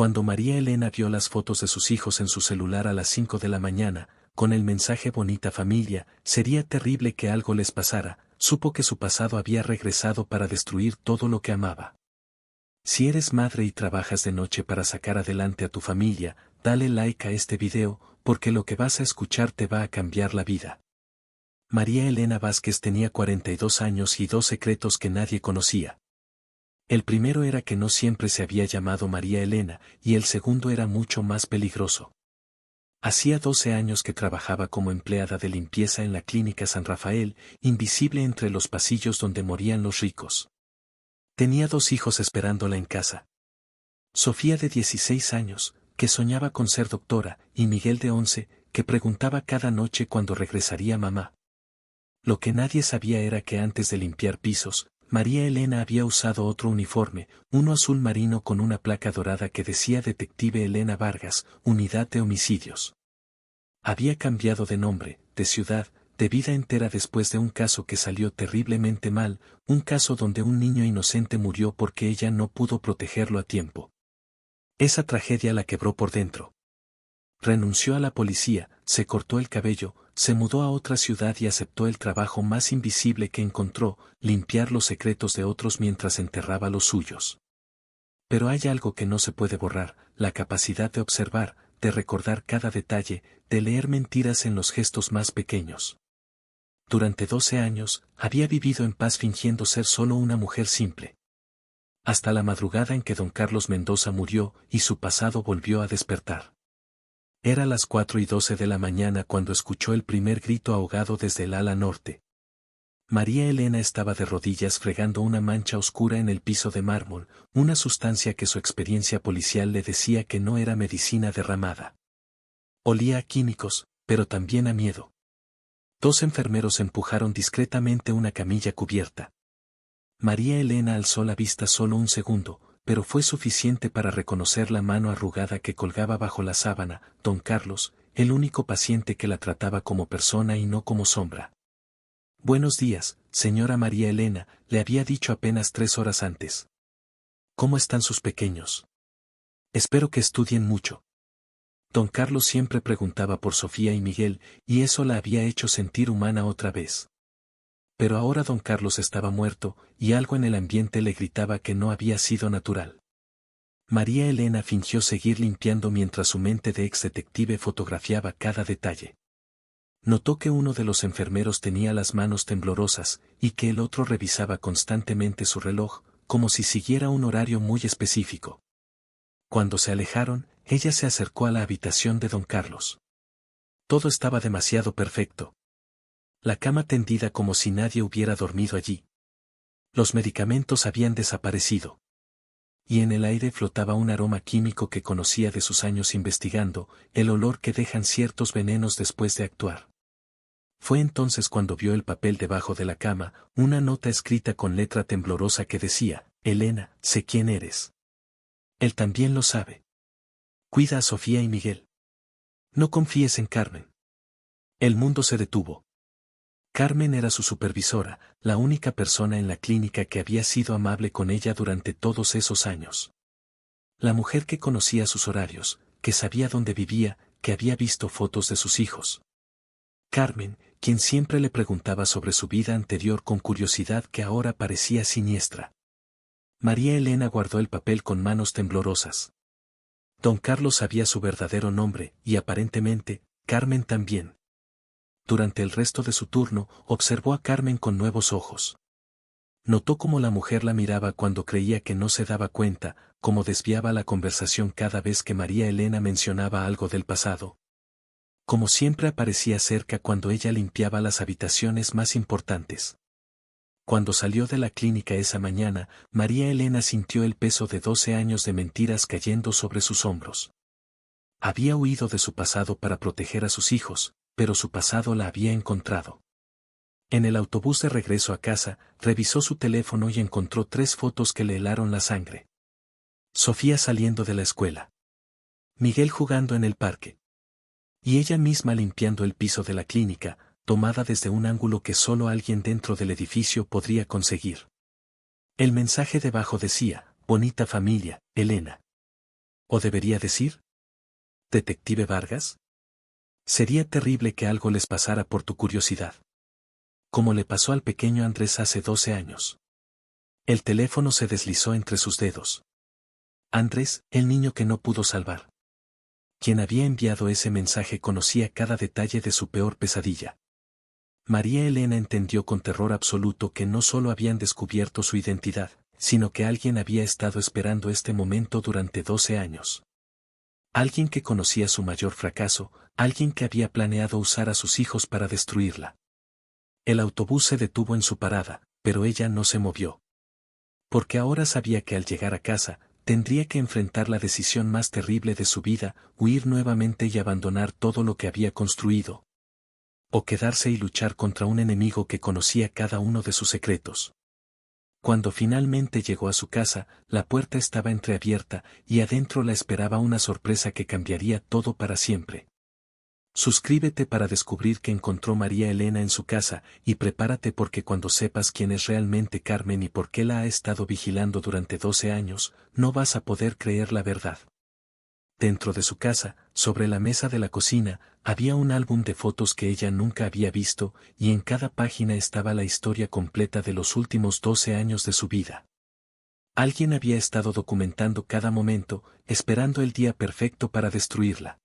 Cuando María Elena vio las fotos de sus hijos en su celular a las 5 de la mañana, con el mensaje bonita familia, sería terrible que algo les pasara, supo que su pasado había regresado para destruir todo lo que amaba. Si eres madre y trabajas de noche para sacar adelante a tu familia, dale like a este video, porque lo que vas a escuchar te va a cambiar la vida. María Elena Vázquez tenía 42 años y 2 secretos que nadie conocía. El primero era que no siempre se había llamado María Elena, y el segundo era mucho más peligroso. Hacía 12 años que trabajaba como empleada de limpieza en la clínica San Rafael, invisible entre los pasillos donde morían los ricos. Tenía 2 hijos esperándola en casa. Sofía, de 16 años, que soñaba con ser doctora, y Miguel, de 11, que preguntaba cada noche cuándo regresaría mamá. Lo que nadie sabía era que antes de limpiar pisos, María Elena había usado otro uniforme, uno azul marino con una placa dorada que decía Detective Elena Vargas, Unidad de Homicidios. Había cambiado de nombre, de ciudad, de vida entera después de un caso que salió terriblemente mal, un caso donde un niño inocente murió porque ella no pudo protegerlo a tiempo. Esa tragedia la quebró por dentro. Renunció a la policía, se cortó el cabello, se mudó a otra ciudad y aceptó el trabajo más invisible que encontró, limpiar los secretos de otros mientras enterraba los suyos. Pero hay algo que no se puede borrar, la capacidad de observar, de recordar cada detalle, de leer mentiras en los gestos más pequeños. Durante 12 años, había vivido en paz fingiendo ser solo una mujer simple. Hasta la madrugada en que don Carlos Mendoza murió y su pasado volvió a despertar. Era las 4:12 de la mañana cuando escuchó el primer grito ahogado desde el ala norte. María Elena estaba de rodillas fregando una mancha oscura en el piso de mármol, una sustancia que su experiencia policial le decía que no era medicina derramada. Olía a químicos, pero también a miedo. 2 enfermeros empujaron discretamente una camilla cubierta. María Elena alzó la vista solo un segundo, pero fue suficiente para reconocer la mano arrugada que colgaba bajo la sábana, don Carlos, el único paciente que la trataba como persona y no como sombra. Buenos días, señora María Elena, le había dicho apenas 3 horas antes. ¿Cómo están sus pequeños? Espero que estudien mucho. Don Carlos siempre preguntaba por Sofía y Miguel, y eso la había hecho sentir humana otra vez. Pero ahora don Carlos estaba muerto, y algo en el ambiente le gritaba que no había sido natural. María Elena fingió seguir limpiando mientras su mente de ex detective fotografiaba cada detalle. Notó que uno de los enfermeros tenía las manos temblorosas, y que el otro revisaba constantemente su reloj, como si siguiera un horario muy específico. Cuando se alejaron, ella se acercó a la habitación de don Carlos. Todo estaba demasiado perfecto. La cama tendida como si nadie hubiera dormido allí. Los medicamentos habían desaparecido. Y en el aire flotaba un aroma químico que conocía de sus años investigando, el olor que dejan ciertos venenos después de actuar. Fue entonces cuando vio el papel debajo de la cama, una nota escrita con letra temblorosa que decía, Elena, sé quién eres. Él también lo sabe. Cuida a Sofía y Miguel. No confíes en Carmen. El mundo se detuvo. Carmen era su supervisora, la única persona en la clínica que había sido amable con ella durante todos esos años. La mujer que conocía sus horarios, que sabía dónde vivía, que había visto fotos de sus hijos. Carmen, quien siempre le preguntaba sobre su vida anterior con curiosidad que ahora parecía siniestra. María Elena guardó el papel con manos temblorosas. Don Carlos sabía su verdadero nombre, y aparentemente, Carmen también. Durante el resto de su turno, observó a Carmen con nuevos ojos. Notó cómo la mujer la miraba cuando creía que no se daba cuenta, cómo desviaba la conversación cada vez que María Elena mencionaba algo del pasado. Como siempre aparecía cerca cuando ella limpiaba las habitaciones más importantes. Cuando salió de la clínica esa mañana, María Elena sintió el peso de 12 años de mentiras cayendo sobre sus hombros. Había huido de su pasado para proteger a sus hijos, pero su pasado la había encontrado. En el autobús de regreso a casa, revisó su teléfono y encontró 3 fotos que le helaron la sangre. Sofía saliendo de la escuela. Miguel jugando en el parque. Y ella misma limpiando el piso de la clínica, tomada desde un ángulo que solo alguien dentro del edificio podría conseguir. El mensaje debajo decía, bonita familia, Elena. ¿O debería decir? ¿Detective Vargas? Sería terrible que algo les pasara por tu curiosidad. Como le pasó al pequeño Andrés hace 12 años. El teléfono se deslizó entre sus dedos. Andrés, el niño que no pudo salvar. Quien había enviado ese mensaje conocía cada detalle de su peor pesadilla. María Elena entendió con terror absoluto que no solo habían descubierto su identidad, sino que alguien había estado esperando este momento durante 12 años. Alguien que conocía su mayor fracaso, alguien que había planeado usar a sus hijos para destruirla. El autobús se detuvo en su parada, pero ella no se movió. Porque ahora sabía que al llegar a casa, tendría que enfrentar la decisión más terrible de su vida, huir nuevamente y abandonar todo lo que había construido. O quedarse y luchar contra un enemigo que conocía cada uno de sus secretos. Cuando finalmente llegó a su casa, la puerta estaba entreabierta y adentro la esperaba una sorpresa que cambiaría todo para siempre. Suscríbete para descubrir qué encontró María Elena en su casa, y prepárate porque cuando sepas quién es realmente Carmen y por qué la ha estado vigilando durante 12 años, no vas a poder creer la verdad. Dentro de su casa, sobre la mesa de la cocina, había un álbum de fotos que ella nunca había visto, y en cada página estaba la historia completa de los últimos 12 años de su vida. Alguien había estado documentando cada momento, esperando el día perfecto para destruirla.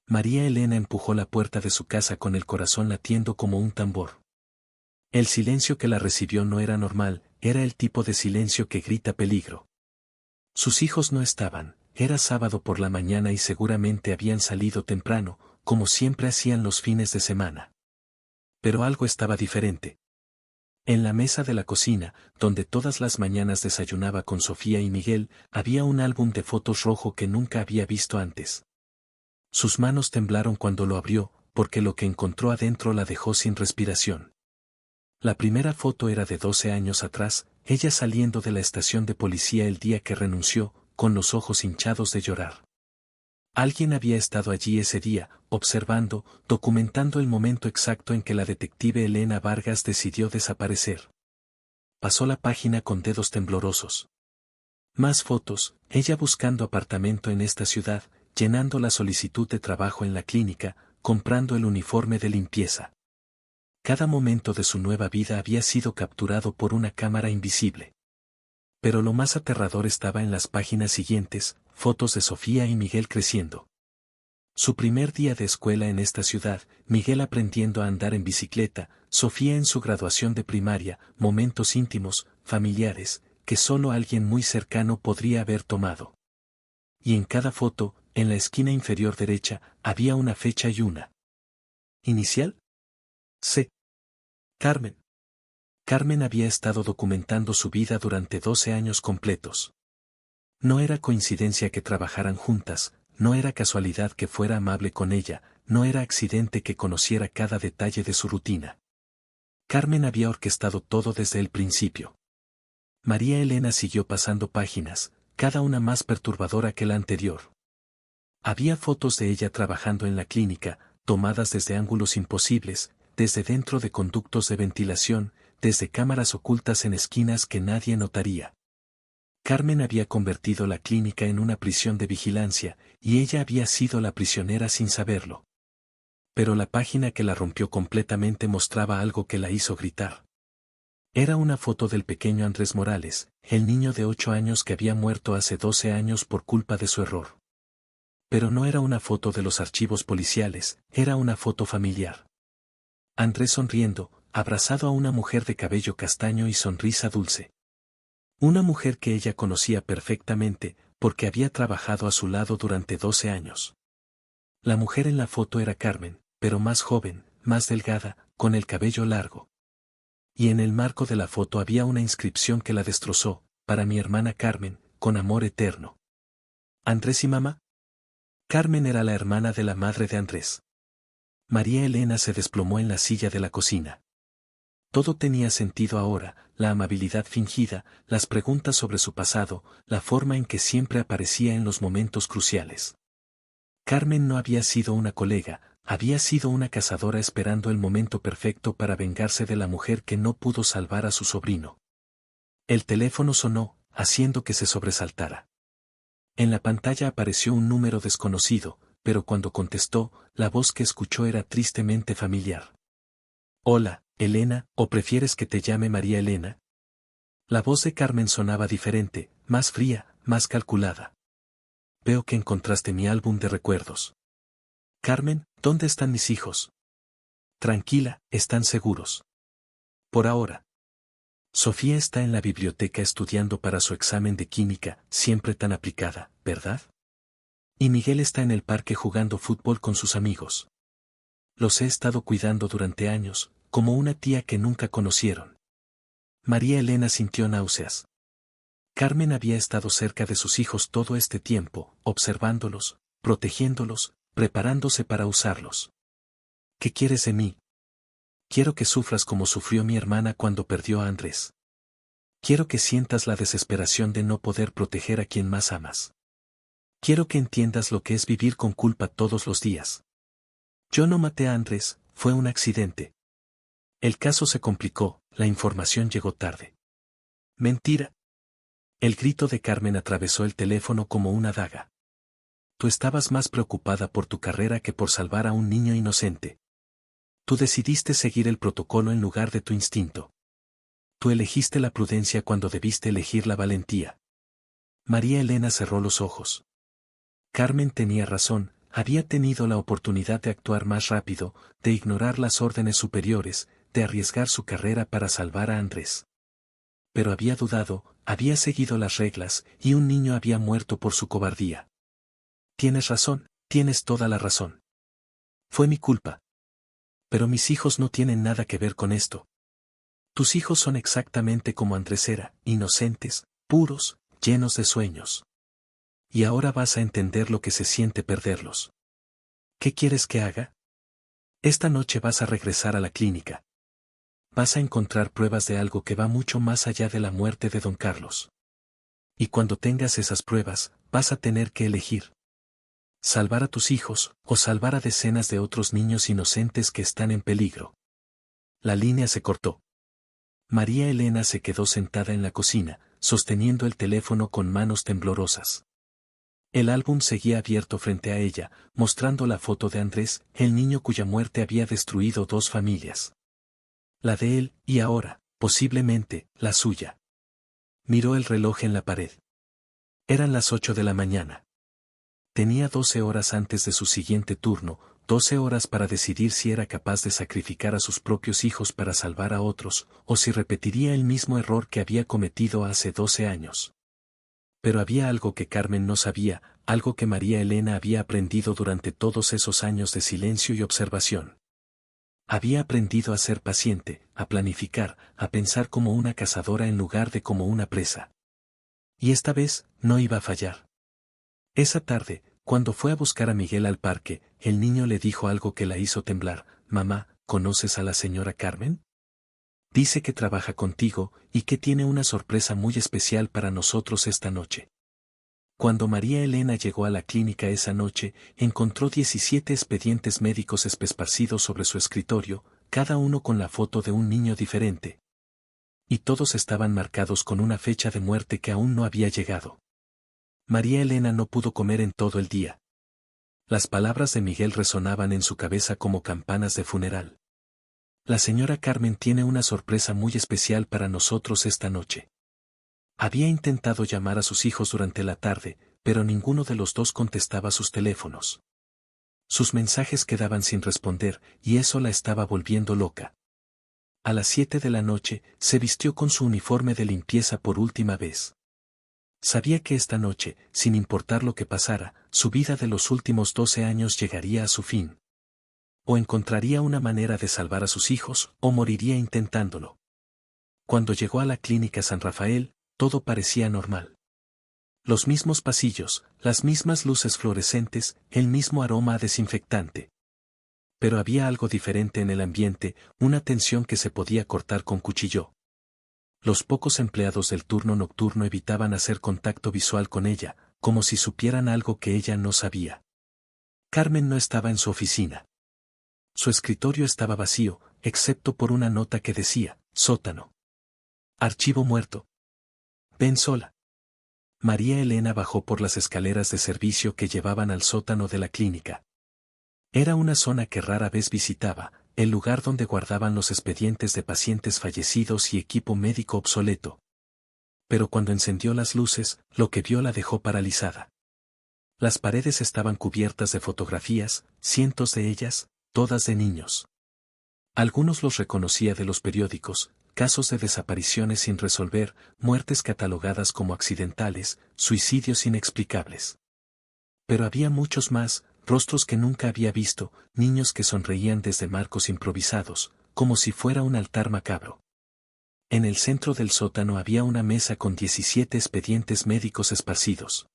María Elena empujó la puerta de su casa con el corazón latiendo como un tambor. El silencio que la recibió no era normal, era el tipo de silencio que grita peligro. Sus hijos no estaban, era sábado por la mañana y seguramente habían salido temprano, como siempre hacían los fines de semana. Pero algo estaba diferente. En la mesa de la cocina, donde todas las mañanas desayunaba con Sofía y Miguel, había un álbum de fotos rojo que nunca había visto antes. Sus manos temblaron cuando lo abrió, porque lo que encontró adentro la dejó sin respiración. La primera foto era de 12 años atrás, ella saliendo de la estación de policía el día que renunció, con los ojos hinchados de llorar. Alguien había estado allí ese día, observando, documentando el momento exacto en que la detective Elena Vargas decidió desaparecer. Pasó la página con dedos temblorosos. Más fotos, ella buscando apartamento en esta ciudad, llenando la solicitud de trabajo en la clínica, comprando el uniforme de limpieza. Cada momento de su nueva vida había sido capturado por una cámara invisible. Pero lo más aterrador estaba en las páginas siguientes, fotos de Sofía y Miguel creciendo. Su primer día de escuela en esta ciudad, Miguel aprendiendo a andar en bicicleta, Sofía en su graduación de primaria, momentos íntimos, familiares, que solo alguien muy cercano podría haber tomado. Y en cada foto, en la esquina inferior derecha, había una fecha y una inicial. C. Carmen. Carmen había estado documentando su vida durante 12 años completos. No era coincidencia que trabajaran juntas, no era casualidad que fuera amable con ella, no era accidente que conociera cada detalle de su rutina. Carmen había orquestado todo desde el principio. María Elena siguió pasando páginas, cada una más perturbadora que la anterior. Había fotos de ella trabajando en la clínica, tomadas desde ángulos imposibles, desde dentro de conductos de ventilación, desde cámaras ocultas en esquinas que nadie notaría. Carmen había convertido la clínica en una prisión de vigilancia, y ella había sido la prisionera sin saberlo. Pero la página que la rompió completamente mostraba algo que la hizo gritar. Era una foto del pequeño Andrés Morales, el niño de 8 años que había muerto hace 12 años por culpa de su error. Pero no era una foto de los archivos policiales, era una foto familiar. Andrés sonriendo, abrazado a una mujer de cabello castaño y sonrisa dulce. Una mujer que ella conocía perfectamente, porque había trabajado a su lado durante 12 años. La mujer en la foto era Carmen, pero más joven, más delgada, con el cabello largo. Y en el marco de la foto había una inscripción que la destrozó, para mi hermana Carmen, con amor eterno. ¿Andrés y mamá? Carmen era la hermana de la madre de Andrés. María Elena se desplomó en la silla de la cocina. Todo tenía sentido ahora, la amabilidad fingida, las preguntas sobre su pasado, la forma en que siempre aparecía en los momentos cruciales. Carmen no había sido una colega, había sido una cazadora esperando el momento perfecto para vengarse de la mujer que no pudo salvar a su sobrino. El teléfono sonó, haciendo que se sobresaltara. En la pantalla apareció un número desconocido, pero cuando contestó, la voz que escuchó era tristemente familiar. Hola, Elena, ¿o prefieres que te llame María Elena? La voz de Carmen sonaba diferente, más fría, más calculada. Veo que encontraste mi álbum de recuerdos. Carmen, ¿dónde están mis hijos? Tranquila, están seguros. Por ahora. Sofía está en la biblioteca estudiando para su examen de química, siempre tan aplicada, ¿verdad? Y Miguel está en el parque jugando fútbol con sus amigos. Los he estado cuidando durante años, como una tía que nunca conocieron. María Elena sintió náuseas. Carmen había estado cerca de sus hijos todo este tiempo, observándolos, protegiéndolos, preparándose para usarlos. ¿Qué quieres de mí? Quiero que sufras como sufrió mi hermana cuando perdió a Andrés. Quiero que sientas la desesperación de no poder proteger a quien más amas. Quiero que entiendas lo que es vivir con culpa todos los días. Yo no maté a Andrés, fue un accidente. El caso se complicó, la información llegó tarde. Mentira. El grito de Carmen atravesó el teléfono como una daga. Tú estabas más preocupada por tu carrera que por salvar a un niño inocente. Tú decidiste seguir el protocolo en lugar de tu instinto. Tú elegiste la prudencia cuando debiste elegir la valentía. María Elena cerró los ojos. Carmen tenía razón, había tenido la oportunidad de actuar más rápido, de ignorar las órdenes superiores, de arriesgar su carrera para salvar a Andrés. Pero había dudado, había seguido las reglas, y un niño había muerto por su cobardía. Tienes razón, tienes toda la razón. Fue mi culpa. Pero mis hijos no tienen nada que ver con esto. Tus hijos son exactamente como Andrés era, inocentes, puros, llenos de sueños. Y ahora vas a entender lo que se siente perderlos. ¿Qué quieres que haga? Esta noche vas a regresar a la clínica. Vas a encontrar pruebas de algo que va mucho más allá de la muerte de don Carlos. Y cuando tengas esas pruebas, vas a tener que elegir. Salvar a tus hijos, o salvar a decenas de otros niños inocentes que están en peligro. La línea se cortó. María Elena se quedó sentada en la cocina, sosteniendo el teléfono con manos temblorosas. El álbum seguía abierto frente a ella, mostrando la foto de Andrés, el niño cuya muerte había destruido 2 familias. La de él, y ahora, posiblemente, la suya. Miró el reloj en la pared. Eran las 8 de la mañana. Tenía 12 horas antes de su siguiente turno, 12 horas para decidir si era capaz de sacrificar a sus propios hijos para salvar a otros, o si repetiría el mismo error que había cometido hace 12 años. Pero había algo que Carmen no sabía, algo que María Elena había aprendido durante todos esos años de silencio y observación. Había aprendido a ser paciente, a planificar, a pensar como una cazadora en lugar de como una presa. Y esta vez, no iba a fallar. Esa tarde, cuando fue a buscar a Miguel al parque, el niño le dijo algo que la hizo temblar. Mamá, ¿conoces a la señora Carmen? Dice que trabaja contigo, y que tiene una sorpresa muy especial para nosotros esta noche. Cuando María Elena llegó a la clínica esa noche, encontró 17 expedientes médicos esparcidos sobre su escritorio, cada uno con la foto de un niño diferente. Y todos estaban marcados con una fecha de muerte que aún no había llegado. María Elena no pudo comer en todo el día. Las palabras de Miguel resonaban en su cabeza como campanas de funeral. La señora Carmen tiene una sorpresa muy especial para nosotros esta noche. Había intentado llamar a sus hijos durante la tarde, pero ninguno de los dos contestaba sus teléfonos. Sus mensajes quedaban sin responder, y eso la estaba volviendo loca. A las 7 de la noche, se vistió con su uniforme de limpieza por última vez. Sabía que esta noche, sin importar lo que pasara, su vida de los últimos 12 años llegaría a su fin. O encontraría una manera de salvar a sus hijos, o moriría intentándolo. Cuando llegó a la clínica San Rafael, todo parecía normal. Los mismos pasillos, las mismas luces fluorescentes, el mismo aroma a desinfectante. Pero había algo diferente en el ambiente, una tensión que se podía cortar con cuchillo. Los pocos empleados del turno nocturno evitaban hacer contacto visual con ella, como si supieran algo que ella no sabía. Carmen no estaba en su oficina. Su escritorio estaba vacío, excepto por una nota que decía, sótano. Archivo muerto. Ven sola. María Elena bajó por las escaleras de servicio que llevaban al sótano de la clínica. Era una zona que rara vez visitaba, el lugar donde guardaban los expedientes de pacientes fallecidos y equipo médico obsoleto. Pero cuando encendió las luces, lo que vio la dejó paralizada. Las paredes estaban cubiertas de fotografías, cientos de ellas, todas de niños. Algunos los reconocía de los periódicos, casos de desapariciones sin resolver, muertes catalogadas como accidentales, suicidios inexplicables. Pero había muchos más, rostros que nunca había visto, niños que sonreían desde marcos improvisados, como si fuera un altar macabro. En el centro del sótano había una mesa con 17 expedientes médicos esparcidos.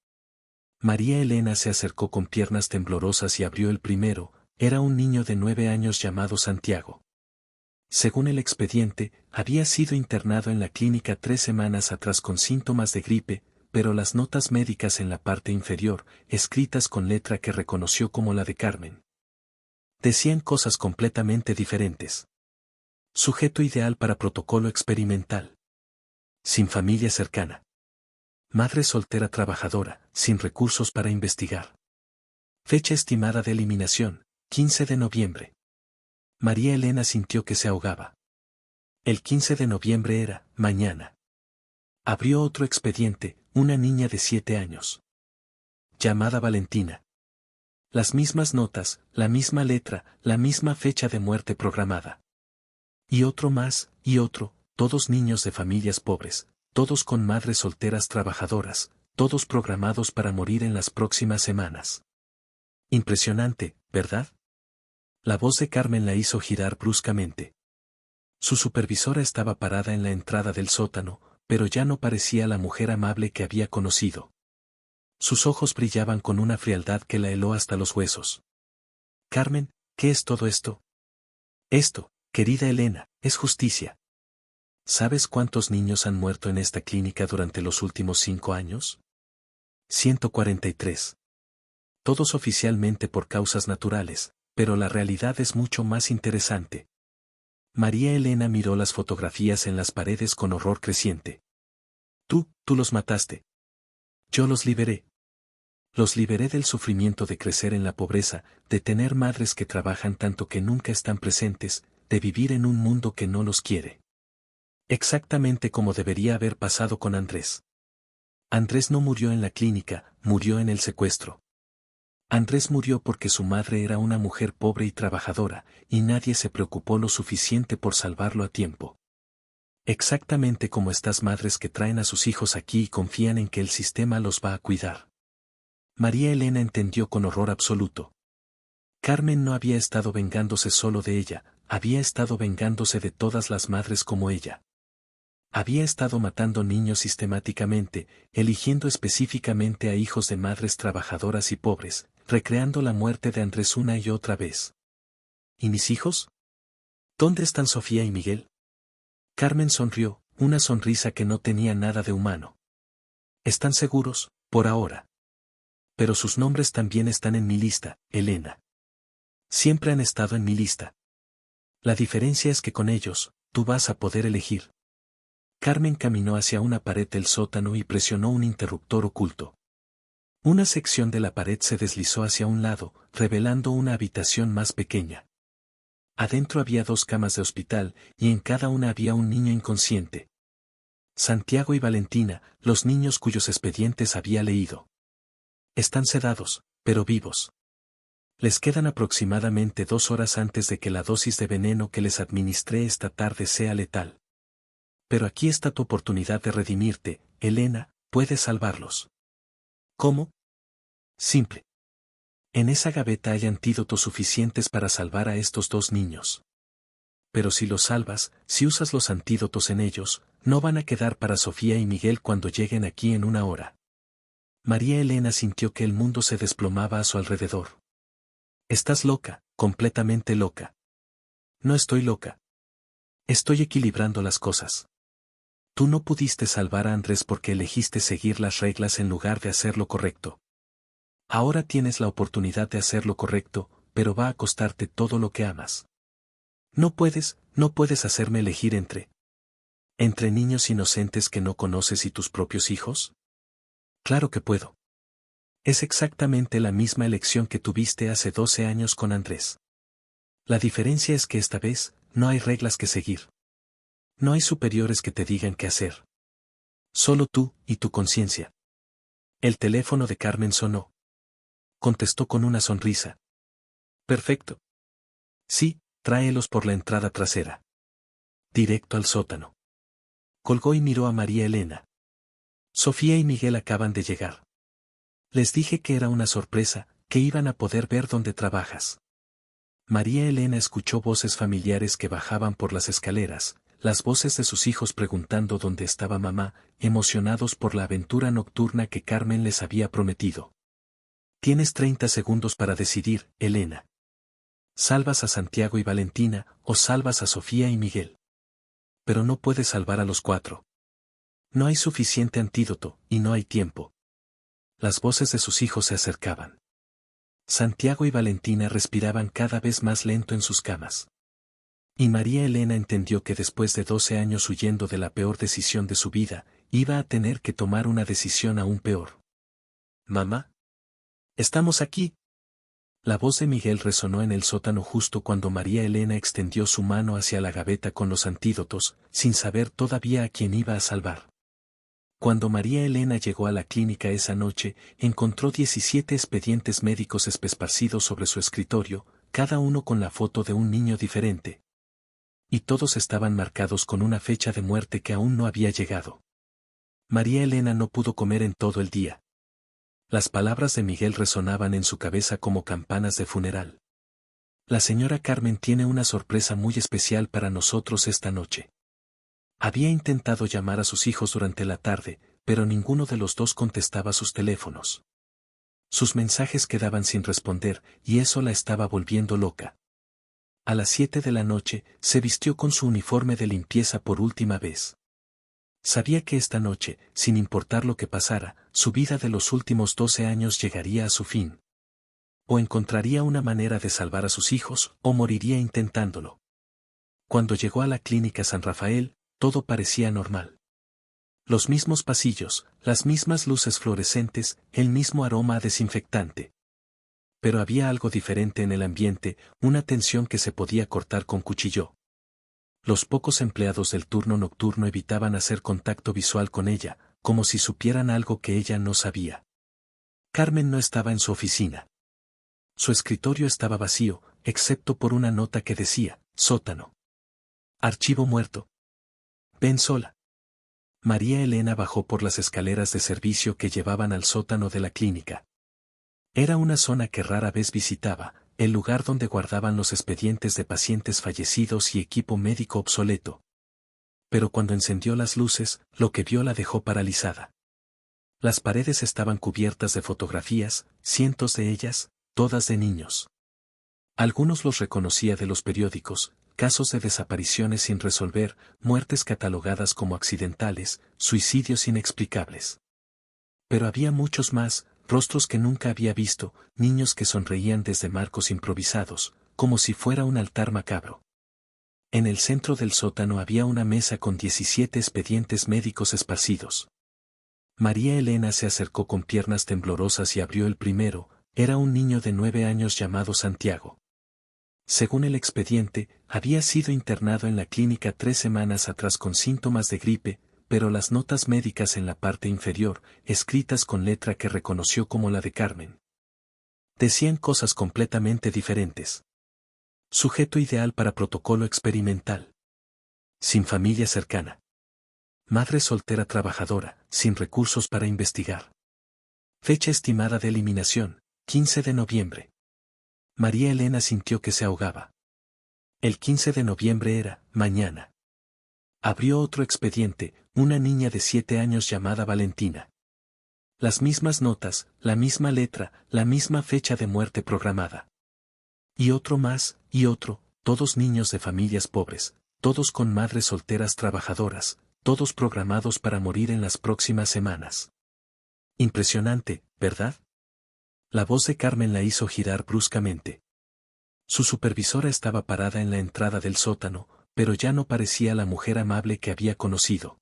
María Elena se acercó con piernas temblorosas y abrió el primero, era un niño de 9 años llamado Santiago. Según el expediente, había sido internado en la clínica 3 semanas atrás con síntomas de gripe, pero las notas médicas en la parte inferior, escritas con letra que reconoció como la de Carmen, decían cosas completamente diferentes. Sujeto ideal para protocolo experimental. Sin familia cercana. Madre soltera trabajadora, sin recursos para investigar. Fecha estimada de eliminación, 15 de noviembre. María Elena sintió que se ahogaba. El 15 de noviembre era, mañana. Abrió otro expediente, una niña de 7 años. Llamada Valentina. Las mismas notas, la misma letra, la misma fecha de muerte programada. Y otro más, y otro, todos niños de familias pobres, todos con madres solteras trabajadoras, todos programados para morir en las próximas semanas. Impresionante, ¿verdad? La voz de Carmen la hizo girar bruscamente. Su supervisora estaba parada en la entrada del sótano, pero ya no parecía la mujer amable que había conocido. Sus ojos brillaban con una frialdad que la heló hasta los huesos. Carmen, ¿qué es todo esto? Esto, querida Elena, es justicia. ¿Sabes cuántos niños han muerto en esta clínica durante los últimos 5 años? 143. Todos oficialmente por causas naturales, pero la realidad es mucho más interesante. María Elena miró las fotografías en las paredes con horror creciente. Tú los mataste. Yo los liberé. Los liberé del sufrimiento de crecer en la pobreza, de tener madres que trabajan tanto que nunca están presentes, de vivir en un mundo que no los quiere. Exactamente como debería haber pasado con Andrés. Andrés no murió en la clínica, murió en el secuestro. Andrés murió porque su madre era una mujer pobre y trabajadora, y nadie se preocupó lo suficiente por salvarlo a tiempo. Exactamente como estas madres que traen a sus hijos aquí y confían en que el sistema los va a cuidar. María Elena entendió con horror absoluto. Carmen no había estado vengándose solo de ella, había estado vengándose de todas las madres como ella. Había estado matando niños sistemáticamente, eligiendo específicamente a hijos de madres trabajadoras y pobres, recreando la muerte de Andrés una y otra vez. ¿Y mis hijos? ¿Dónde están Sofía y Miguel? Carmen sonrió, una sonrisa que no tenía nada de humano. Están seguros, por ahora. Pero sus nombres también están en mi lista, Elena. Siempre han estado en mi lista. La diferencia es que con ellos, tú vas a poder elegir. Carmen caminó hacia una pared del sótano y presionó un interruptor oculto. Una sección de la pared se deslizó hacia un lado, revelando una habitación más pequeña. Adentro había 2 camas de hospital, y en cada una había un niño inconsciente. Santiago y Valentina, los niños cuyos expedientes había leído. Están sedados, pero vivos. Les quedan aproximadamente 2 horas antes de que la dosis de veneno que les administré esta tarde sea letal. Pero aquí está tu oportunidad de redimirte, Elena, puedes salvarlos. ¿Cómo? Simple. En esa gaveta hay antídotos suficientes para salvar a estos 2 niños. Pero si los salvas, si usas los antídotos en ellos, no van a quedar para Sofía y Miguel cuando lleguen aquí en 1 hora. María Elena sintió que el mundo se desplomaba a su alrededor. Estás loca, completamente loca. No estoy loca. Estoy equilibrando las cosas. Tú no pudiste salvar a Andrés porque elegiste seguir las reglas en lugar de hacer lo correcto. Ahora tienes la oportunidad de hacer lo correcto, pero va a costarte todo lo que amas. No puedes hacerme elegir entre niños inocentes que no conoces y tus propios hijos. Claro que puedo. Es exactamente la misma elección que tuviste hace 12 años con Andrés. La diferencia es que esta vez, no hay reglas que seguir. No hay superiores que te digan qué hacer. Solo tú y tu conciencia. El teléfono de Carmen sonó. Contestó con una sonrisa. Perfecto. Sí, tráelos por la entrada trasera. Directo al sótano. Colgó y miró a María Elena. Sofía y Miguel acaban de llegar. Les dije que era una sorpresa, que iban a poder ver dónde trabajas. María Elena escuchó voces familiares que bajaban por las escaleras, las voces de sus hijos preguntando dónde estaba mamá, emocionados por la aventura nocturna que Carmen les había prometido. Tienes 30 segundos para decidir, Elena. Salvas a Santiago y Valentina, o salvas a Sofía y Miguel. Pero no puedes salvar a los 4. No hay suficiente antídoto, y no hay tiempo. Las voces de sus hijos se acercaban. Santiago y Valentina respiraban cada vez más lento en sus camas. Y María Elena entendió que después de 12 años huyendo de la peor decisión de su vida, iba a tener que tomar una decisión aún peor. «Mamá. Estamos aquí». La voz de Miguel resonó en el sótano justo cuando María Elena extendió su mano hacia la gaveta con los antídotos, sin saber todavía a quién iba a salvar. Cuando María Elena llegó a la clínica esa noche, encontró 17 expedientes médicos esparcidos sobre su escritorio, cada uno con la foto de un niño diferente. Y todos estaban marcados con una fecha de muerte que aún no había llegado. María Elena no pudo comer en todo el día. Las palabras de Miguel resonaban en su cabeza como campanas de funeral. La señora Carmen tiene una sorpresa muy especial para nosotros esta noche. Había intentado llamar a sus hijos durante la tarde, pero ninguno de los dos contestaba sus teléfonos. Sus mensajes quedaban sin responder, y eso la estaba volviendo loca. A las 7 de la noche, se vistió con su uniforme de limpieza por última vez. Sabía que esta noche, sin importar lo que pasara, su vida de los últimos 12 años llegaría a su fin. O encontraría una manera de salvar a sus hijos, o moriría intentándolo. Cuando llegó a la clínica San Rafael, todo parecía normal. Los mismos pasillos, las mismas luces fluorescentes, el mismo aroma a desinfectante. Pero había algo diferente en el ambiente, una tensión que se podía cortar con cuchillo. Los pocos empleados del turno nocturno evitaban hacer contacto visual con ella, como si supieran algo que ella no sabía. Carmen no estaba en su oficina. Su escritorio estaba vacío, excepto por una nota que decía, sótano. Archivo muerto. Ven sola. María Elena bajó por las escaleras de servicio que llevaban al sótano de la clínica. Era una zona que rara vez visitaba, el lugar donde guardaban los expedientes de pacientes fallecidos y equipo médico obsoleto. Pero cuando encendió las luces, lo que vio la dejó paralizada. Las paredes estaban cubiertas de fotografías, cientos de ellas, todas de niños. Algunos los reconocía de los periódicos, casos de desapariciones sin resolver, muertes catalogadas como accidentales, suicidios inexplicables. Pero había muchos más, rostros que nunca había visto, niños que sonreían desde marcos improvisados, como si fuera un altar macabro. En el centro del sótano había una mesa con 17 expedientes médicos esparcidos. María Elena se acercó con piernas temblorosas y abrió el primero, era un niño de 9 años llamado Santiago. Según el expediente, había sido internado en la clínica 3 semanas atrás con síntomas de gripe, pero las notas médicas en la parte inferior, escritas con letra que reconoció como la de Carmen, decían cosas completamente diferentes. Sujeto ideal para protocolo experimental. Sin familia cercana. Madre soltera trabajadora, sin recursos para investigar. Fecha estimada de eliminación, 15 de noviembre. María Elena sintió que se ahogaba. El 15 de noviembre era, mañana. Abrió otro expediente, una niña de 7 años llamada Valentina. Las mismas notas, la misma letra, la misma fecha de muerte programada. Y otro más, y otro, todos niños de familias pobres, todos con madres solteras trabajadoras, todos programados para morir en las próximas semanas. Impresionante, ¿verdad? La voz de Carmen la hizo girar bruscamente. Su supervisora estaba parada en la entrada del sótano, pero ya no parecía la mujer amable que había conocido.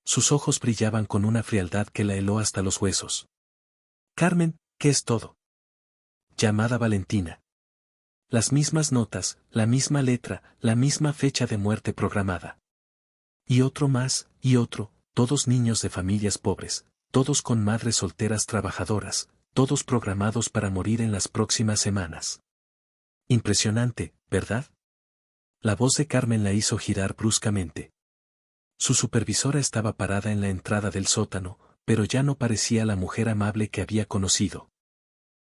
Sus ojos brillaban con una frialdad que la heló hasta los huesos. Carmen, ¿qué es todo? Llamada Valentina. Las mismas notas, la misma letra, la misma fecha de muerte programada. Y otro más, y otro, todos niños de familias pobres, todos con madres solteras trabajadoras, todos programados para morir en las próximas semanas. Impresionante, ¿verdad? La voz de Carmen la hizo girar bruscamente. Su supervisora estaba parada en la entrada del sótano, pero ya no parecía la mujer amable que había conocido.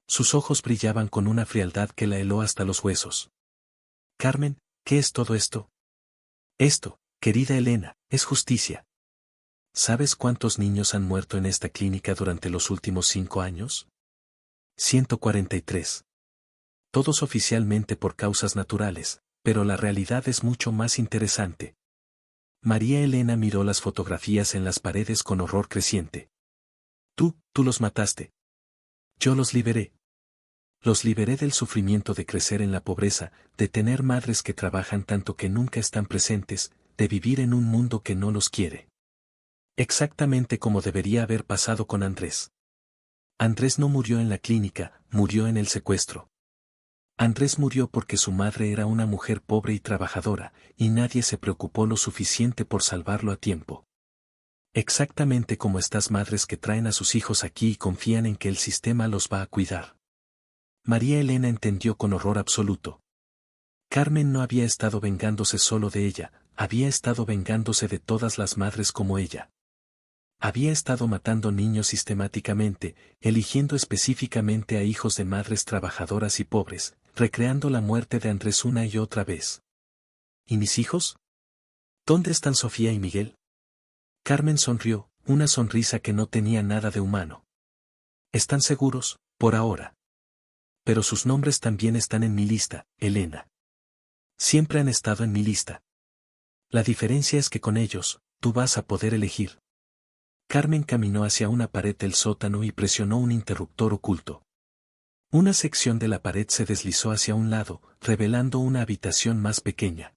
Sus ojos brillaban con una frialdad que la heló hasta los huesos. Carmen, ¿qué es todo esto? Esto, querida Elena, es justicia. ¿Sabes cuántos niños han muerto en esta clínica durante los últimos 5 años? 143. Todos oficialmente por causas naturales, pero la realidad es mucho más interesante. María Elena miró las fotografías en las paredes con horror creciente. Tú los mataste. Yo los liberé. Los liberé del sufrimiento de crecer en la pobreza, de tener madres que trabajan tanto que nunca están presentes, de vivir en un mundo que no los quiere. Exactamente como debería haber pasado con Andrés. Andrés no murió en la clínica, murió en el secuestro. Andrés murió porque su madre era una mujer pobre y trabajadora, y nadie se preocupó lo suficiente por salvarlo a tiempo. Exactamente como estas madres que traen a sus hijos aquí y confían en que el sistema los va a cuidar. María Elena entendió con horror absoluto. Carmen no había estado vengándose solo de ella, había estado vengándose de todas las madres como ella. Había estado matando niños sistemáticamente, eligiendo específicamente a hijos de madres trabajadoras y pobres, recreando la muerte de Andrés una y otra vez. ¿Y mis hijos? ¿Dónde están Sofía y Miguel? Carmen sonrió, una sonrisa que no tenía nada de humano. Están seguros, por ahora. Pero sus nombres también están en mi lista, Elena. Siempre han estado en mi lista. La diferencia es que con ellos, tú vas a poder elegir. Carmen caminó hacia una pared del sótano y presionó un interruptor oculto. Una sección de la pared se deslizó hacia un lado, revelando una habitación más pequeña.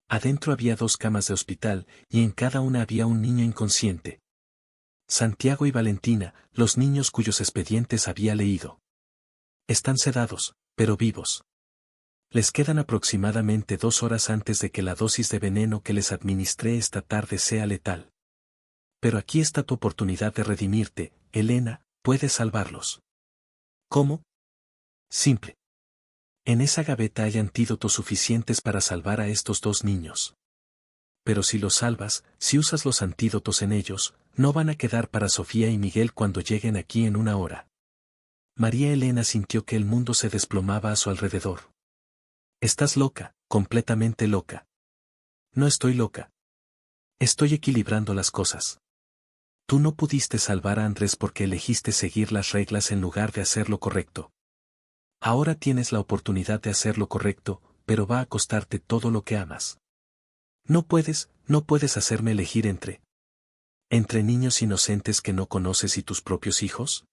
Adentro había 2 camas de hospital, y en cada una había un niño inconsciente. Santiago y Valentina, los niños cuyos expedientes había leído. Están sedados, pero vivos. Les quedan aproximadamente 2 horas antes de que la dosis de veneno que les administré esta tarde sea letal. Pero aquí está tu oportunidad de redimirte, Elena, puedes salvarlos. ¿Cómo? Simple. En esa gaveta hay antídotos suficientes para salvar a estos 2 niños. Pero si los salvas, si usas los antídotos en ellos, no van a quedar para Sofía y Miguel cuando lleguen aquí en 1 hora. María Elena sintió que el mundo se desplomaba a su alrededor. Estás loca, completamente loca. No estoy loca. Estoy equilibrando las cosas. Tú no pudiste salvar a Andrés porque elegiste seguir las reglas en lugar de hacer lo correcto. Ahora tienes la oportunidad de hacer lo correcto, pero va a costarte todo lo que amas. No puedes hacerme elegir entre niños inocentes que no conoces y tus propios hijos.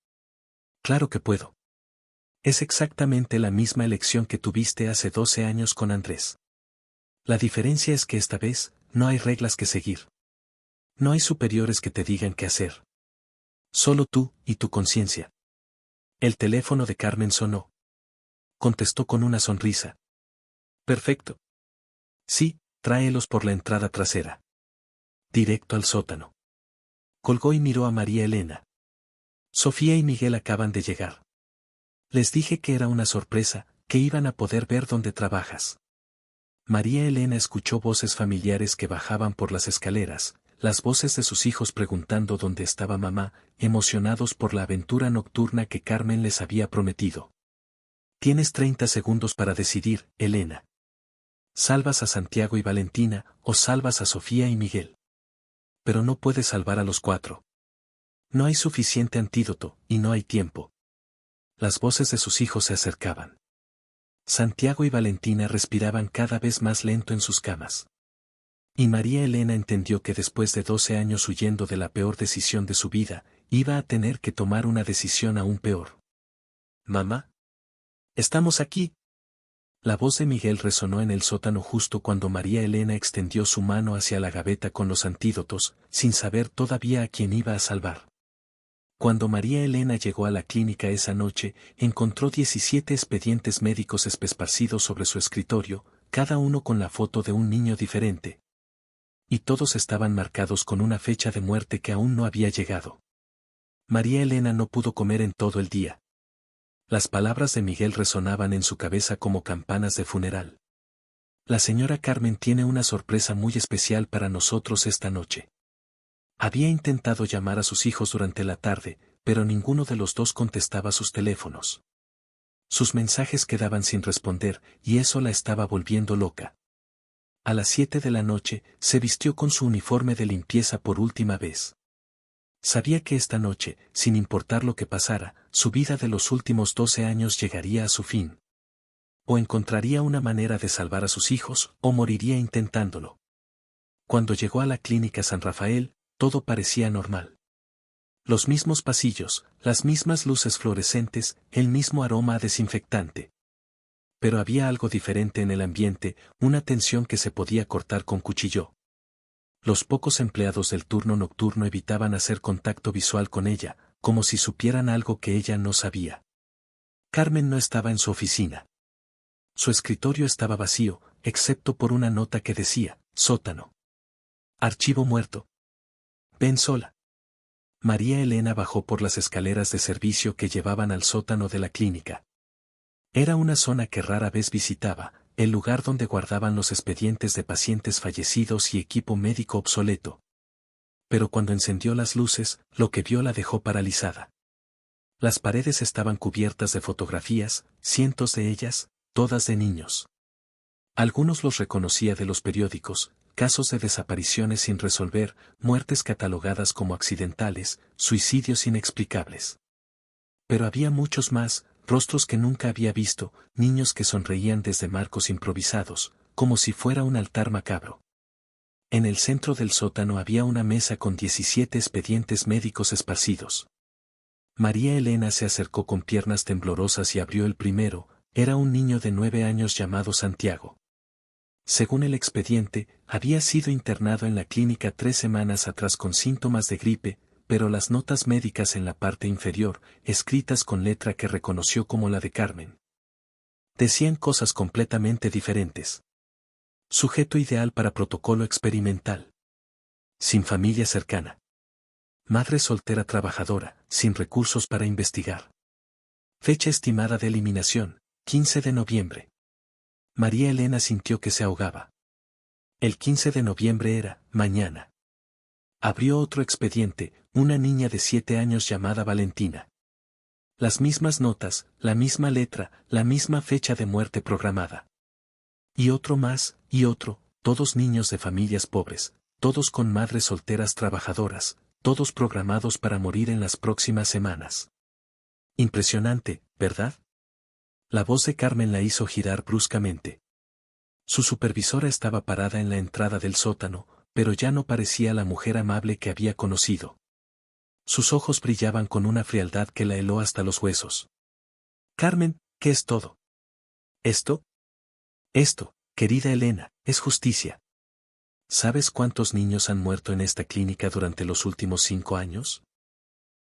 Claro que puedo. Es exactamente la misma elección que tuviste hace 12 años con Andrés. La diferencia es que esta vez, no hay reglas que seguir. No hay superiores que te digan qué hacer. Solo tú y tu conciencia. El teléfono de Carmen sonó. Contestó con una sonrisa. Perfecto. Sí, tráelos por la entrada trasera. Directo al sótano. Colgó y miró a María Elena. Sofía y Miguel acaban de llegar. Les dije que era una sorpresa, que iban a poder ver dónde trabajas. María Elena escuchó voces familiares que bajaban por las escaleras, las voces de sus hijos preguntando dónde estaba mamá, emocionados por la aventura nocturna que Carmen les había prometido. Tienes 30 segundos para decidir, Elena. Salvas a Santiago y Valentina, o salvas a Sofía y Miguel. Pero no puedes salvar a los 4. No hay suficiente antídoto, y no hay tiempo. Las voces de sus hijos se acercaban. Santiago y Valentina respiraban cada vez más lento en sus camas. Y María Elena entendió que después de 12 años huyendo de la peor decisión de su vida, iba a tener que tomar una decisión aún peor. Mamá. Estamos aquí. La voz de Miguel resonó en el sótano justo cuando María Elena extendió su mano hacia la gaveta con los antídotos, sin saber todavía a quién iba a salvar. Cuando María Elena llegó a la clínica esa noche, encontró 17 expedientes médicos esparcidos sobre su escritorio, cada uno con la foto de un niño diferente. Y todos estaban marcados con una fecha de muerte que aún no había llegado. María Elena no pudo comer en todo el día. Las palabras de Miguel resonaban en su cabeza como campanas de funeral. La señora Carmen tiene una sorpresa muy especial para nosotros esta noche. Había intentado llamar a sus hijos durante la tarde, pero ninguno de los dos contestaba sus teléfonos. Sus mensajes quedaban sin responder, y eso la estaba volviendo loca. A las 7 de la noche, se vistió con su uniforme de limpieza por última vez. Sabía que esta noche, sin importar lo que pasara, su vida de los últimos 12 años llegaría a su fin. O encontraría una manera de salvar a sus hijos, o moriría intentándolo. Cuando llegó a la clínica San Rafael, todo parecía normal. Los mismos pasillos, las mismas luces fluorescentes, el mismo aroma a desinfectante. Pero había algo diferente en el ambiente, una tensión que se podía cortar con cuchillo. Los pocos empleados del turno nocturno evitaban hacer contacto visual con ella, como si supieran algo que ella no sabía. Carmen no estaba en su oficina. Su escritorio estaba vacío, excepto por una nota que decía, sótano. Archivo muerto. Ven sola. María Elena bajó por las escaleras de servicio que llevaban al sótano de la clínica. Era una zona que rara vez visitaba, el lugar donde guardaban los expedientes de pacientes fallecidos y equipo médico obsoleto. Pero cuando encendió las luces, lo que vio la dejó paralizada. Las paredes estaban cubiertas de fotografías, cientos de ellas, todas de niños. Algunos los reconocía de los periódicos, casos de desapariciones sin resolver, muertes catalogadas como accidentales, suicidios inexplicables. Pero había muchos más, rostros que nunca había visto, niños que sonreían desde marcos improvisados, como si fuera un altar macabro. En el centro del sótano había una mesa con 17 expedientes médicos esparcidos. María Elena se acercó con piernas temblorosas y abrió el primero, era un niño de 9 años llamado Santiago. Según el expediente, había sido internado en la clínica 3 semanas atrás con síntomas de gripe, pero las notas médicas en la parte inferior, escritas con letra que reconoció como la de Carmen, decían cosas completamente diferentes. Sujeto ideal para protocolo experimental. Sin familia cercana. Madre soltera trabajadora, sin recursos para investigar. Fecha estimada de eliminación, 15 de noviembre. María Elena sintió que se ahogaba. El 15 de noviembre era, mañana. Abrió otro expediente, una niña de 7 años llamada Valentina. Las mismas notas, la misma letra, la misma fecha de muerte programada. Y otro más, y otro, todos niños de familias pobres, todos con madres solteras trabajadoras, todos programados para morir en las próximas semanas. Impresionante, ¿verdad? La voz de Carmen la hizo girar bruscamente. Su supervisora estaba parada en la entrada del sótano, pero ya no parecía la mujer amable que había conocido. Sus ojos brillaban con una frialdad que la heló hasta los huesos. Carmen, ¿qué es todo? ¿Esto? Esto, querida Elena, es justicia. ¿Sabes cuántos niños han muerto en esta clínica durante los últimos 5 años?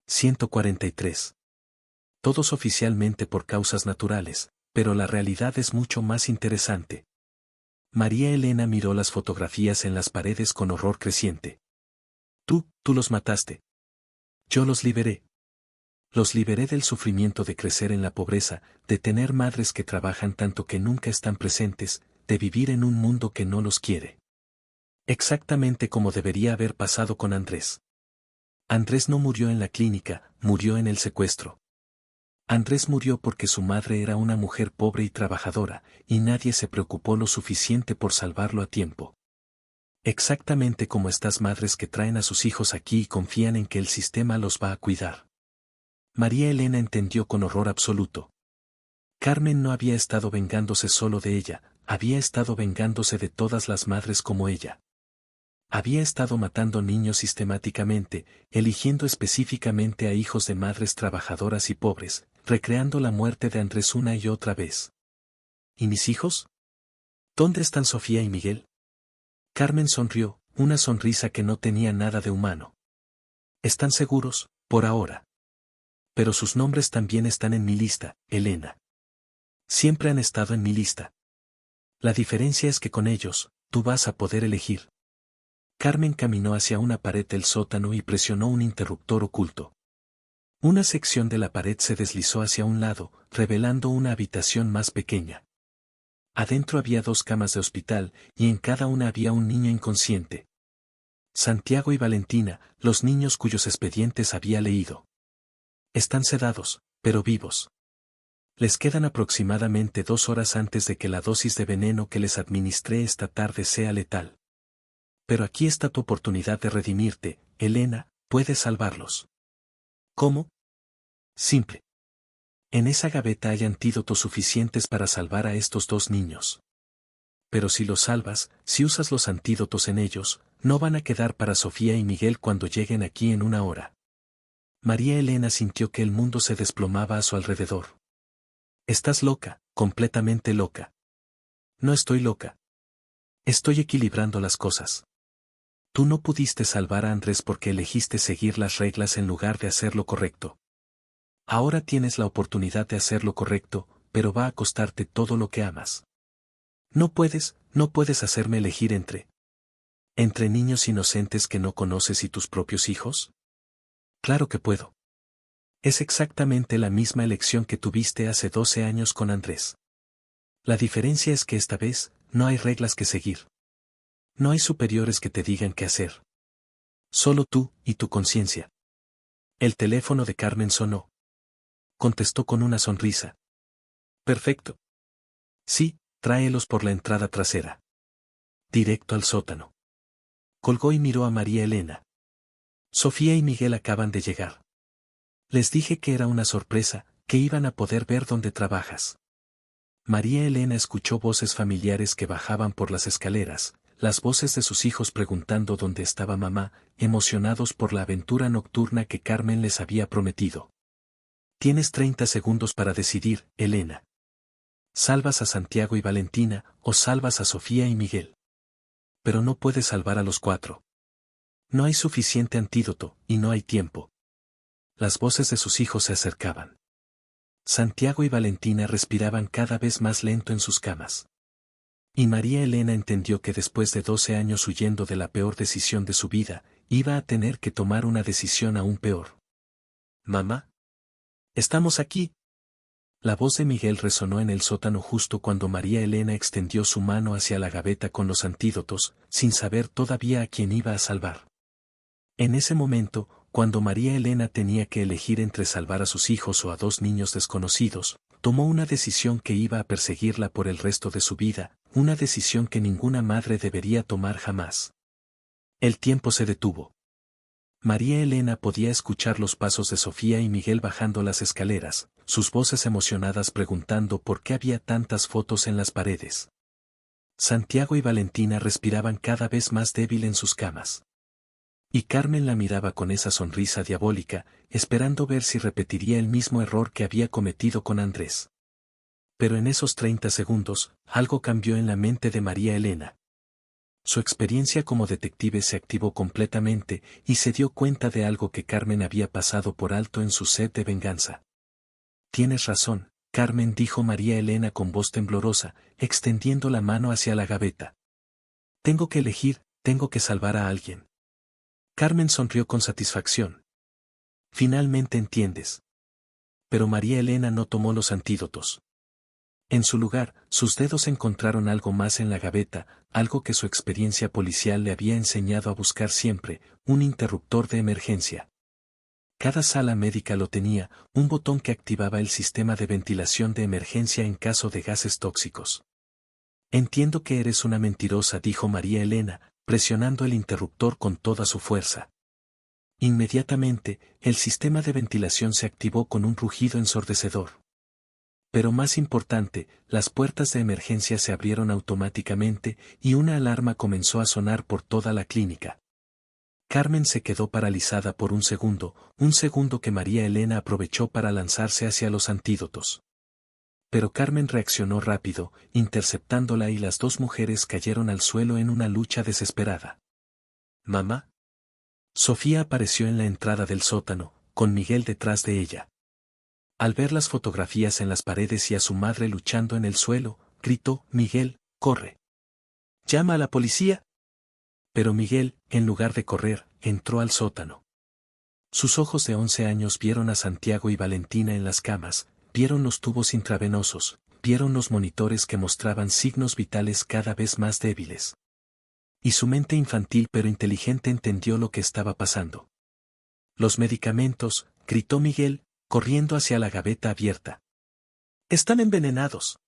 143. Todos oficialmente por causas naturales, pero la realidad es mucho más interesante. María Elena miró las fotografías en las paredes con horror creciente. Tú los mataste. Yo los liberé. Los liberé del sufrimiento de crecer en la pobreza, de tener madres que trabajan tanto que nunca están presentes, de vivir en un mundo que no los quiere. Exactamente como debería haber pasado con Andrés. Andrés no murió en la clínica, murió en el secuestro. Andrés murió porque su madre era una mujer pobre y trabajadora, y nadie se preocupó lo suficiente por salvarlo a tiempo. Exactamente como estas madres que traen a sus hijos aquí y confían en que el sistema los va a cuidar. María Elena entendió con horror absoluto. Carmen no había estado vengándose solo de ella, había estado vengándose de todas las madres como ella. Había estado matando niños sistemáticamente, eligiendo específicamente a hijos de madres trabajadoras y pobres, recreando la muerte de Andrés una y otra vez. ¿Y mis hijos? ¿Dónde están Sofía y Miguel? Carmen sonrió, una sonrisa que no tenía nada de humano. Están seguros, por ahora. Pero sus nombres también están en mi lista, Elena. Siempre han estado en mi lista. La diferencia es que con ellos, tú vas a poder elegir. Carmen caminó hacia una pared del sótano y presionó un interruptor oculto. Una sección de la pared se deslizó hacia un lado, revelando una habitación más pequeña. Adentro había 2 camas de hospital, y en cada una había un niño inconsciente. Santiago y Valentina, los niños cuyos expedientes había leído. Están sedados, pero vivos. Les quedan aproximadamente 2 horas antes de que la dosis de veneno que les administré esta tarde sea letal. Pero aquí está tu oportunidad de redimirte, Elena, puedes salvarlos. ¿Cómo? Simple. En esa gaveta hay antídotos suficientes para salvar a estos 2 niños. Pero si los salvas, si usas los antídotos en ellos, no van a quedar para Sofía y Miguel cuando lleguen aquí en 1 hora. María Elena sintió que el mundo se desplomaba a su alrededor. Estás loca, completamente loca. No estoy loca. Estoy equilibrando las cosas. Tú no pudiste salvar a Andrés porque elegiste seguir las reglas en lugar de hacer lo correcto. Ahora tienes la oportunidad de hacer lo correcto, pero va a costarte todo lo que amas. No puedes hacerme elegir entre niños inocentes que no conoces y tus propios hijos. Claro que puedo. Es exactamente la misma elección que tuviste hace 12 años con Andrés. La diferencia es que esta vez, no hay reglas que seguir. No hay superiores que te digan qué hacer. Solo tú y tu conciencia. El teléfono de Carmen sonó. Contestó con una sonrisa. Perfecto. Sí, tráelos por la entrada trasera. Directo al sótano. Colgó y miró a María Elena. Sofía y Miguel acaban de llegar. Les dije que era una sorpresa, que iban a poder ver dónde trabajas. María Elena escuchó voces familiares que bajaban por las escaleras, las voces de sus hijos preguntando dónde estaba mamá, emocionados por la aventura nocturna que Carmen les había prometido. Tienes 30 segundos para decidir, Elena. Salvas a Santiago y Valentina, o salvas a Sofía y Miguel. Pero no puedes salvar a los 4. No hay suficiente antídoto, y no hay tiempo. Las voces de sus hijos se acercaban. Santiago y Valentina respiraban cada vez más lento en sus camas. Y María Elena entendió que después de 12 años huyendo de la peor decisión de su vida, iba a tener que tomar una decisión aún peor. «Mamá. Estamos aquí». La voz de Miguel resonó en el sótano justo cuando María Elena extendió su mano hacia la gaveta con los antídotos, sin saber todavía a quién iba a salvar. En ese momento, cuando María Elena tenía que elegir entre salvar a sus hijos o a 2 niños desconocidos, tomó una decisión que iba a perseguirla por el resto de su vida, una decisión que ninguna madre debería tomar jamás. El tiempo se detuvo. María Elena podía escuchar los pasos de Sofía y Miguel bajando las escaleras, sus voces emocionadas preguntando por qué había tantas fotos en las paredes. Santiago y Valentina respiraban cada vez más débil en sus camas. Y Carmen la miraba con esa sonrisa diabólica, esperando ver si repetiría el mismo error que había cometido con Andrés. Pero en esos 30 segundos, algo cambió en la mente de María Elena. Su experiencia como detective se activó completamente y se dio cuenta de algo que Carmen había pasado por alto en su sed de venganza. Tienes razón, Carmen, dijo María Elena con voz temblorosa, extendiendo la mano hacia la gaveta. Tengo que elegir, tengo que salvar a alguien. Carmen sonrió con satisfacción. Finalmente entiendes. Pero María Elena no tomó los antídotos. En su lugar, sus dedos encontraron algo más en la gaveta, algo que su experiencia policial le había enseñado a buscar siempre, un interruptor de emergencia. Cada sala médica lo tenía, un botón que activaba el sistema de ventilación de emergencia en caso de gases tóxicos. Entiendo que eres una mentirosa, dijo María Elena, presionando el interruptor con toda su fuerza. Inmediatamente, el sistema de ventilación se activó con un rugido ensordecedor. Pero más importante, las puertas de emergencia se abrieron automáticamente y una alarma comenzó a sonar por toda la clínica. Carmen se quedó paralizada por un segundo que María Elena aprovechó para lanzarse hacia los antídotos. Pero Carmen reaccionó rápido, interceptándola y las dos mujeres cayeron al suelo en una lucha desesperada. «¿Mamá?». Sofía apareció en la entrada del sótano, con Miguel detrás de ella. Al ver las fotografías en las paredes y a su madre luchando en el suelo, gritó: «Miguel, corre. Llama a la policía». Pero Miguel, en lugar de correr, entró al sótano. Sus ojos de 11 años vieron a Santiago y Valentina en las camas, vieron los tubos intravenosos, vieron los monitores que mostraban signos vitales cada vez más débiles. Y su mente infantil pero inteligente entendió lo que estaba pasando. «Los medicamentos», gritó Miguel, corriendo hacia la gaveta abierta. «Están envenenados».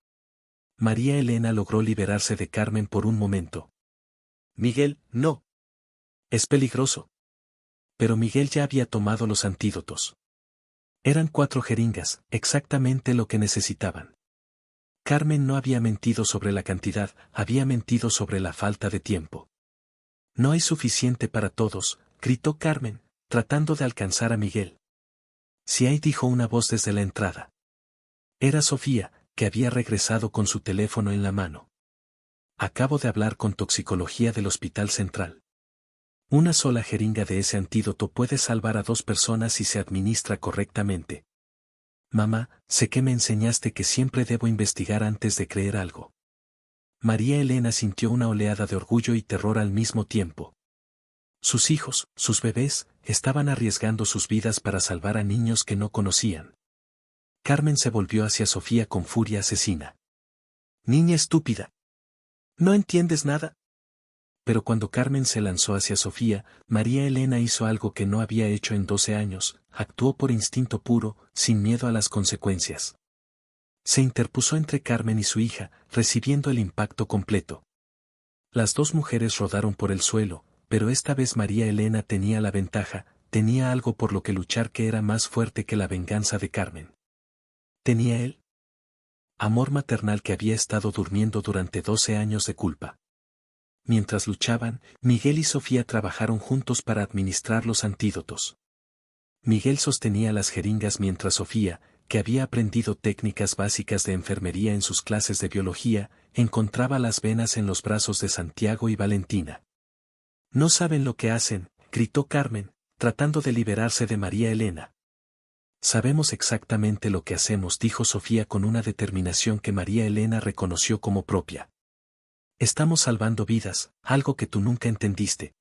María Elena logró liberarse de Carmen por un momento. «Miguel, no. Es peligroso». Pero Miguel ya había tomado los antídotos. Eran 4 jeringas, exactamente lo que necesitaban. Carmen no había mentido sobre la cantidad, había mentido sobre la falta de tiempo. «No hay suficiente para todos», gritó Carmen, tratando de alcanzar a Miguel. «Sí hay», dijo una voz desde la entrada. Era Sofía, que había regresado con su teléfono en la mano. «Acabo de hablar con toxicología del Hospital Central. Una sola jeringa de ese antídoto puede salvar a 2 personas si se administra correctamente. Mamá, sé que me enseñaste que siempre debo investigar antes de creer algo». María Elena sintió una oleada de orgullo y terror al mismo tiempo. Sus hijos, sus bebés, estaban arriesgando sus vidas para salvar a niños que no conocían. Carmen se volvió hacia Sofía con furia asesina. «Niña estúpida. ¿No entiendes nada?». Pero cuando Carmen se lanzó hacia Sofía, María Elena hizo algo que no había hecho en 12 años, actuó por instinto puro, sin miedo a las consecuencias. Se interpuso entre Carmen y su hija, recibiendo el impacto completo. Las 2 mujeres rodaron por el suelo, pero esta vez María Elena tenía la ventaja, tenía algo por lo que luchar que era más fuerte que la venganza de Carmen. Tenía el amor maternal que había estado durmiendo durante 12 años de culpa. Mientras luchaban, Miguel y Sofía trabajaron juntos para administrar los antídotos. Miguel sostenía las jeringas mientras Sofía, que había aprendido técnicas básicas de enfermería en sus clases de biología, encontraba las venas en los brazos de Santiago y Valentina. «No saben lo que hacen», gritó Carmen, tratando de liberarse de María Elena. «Sabemos exactamente lo que hacemos», dijo Sofía con una determinación que María Elena reconoció como propia. «Estamos salvando vidas, algo que tú nunca entendiste».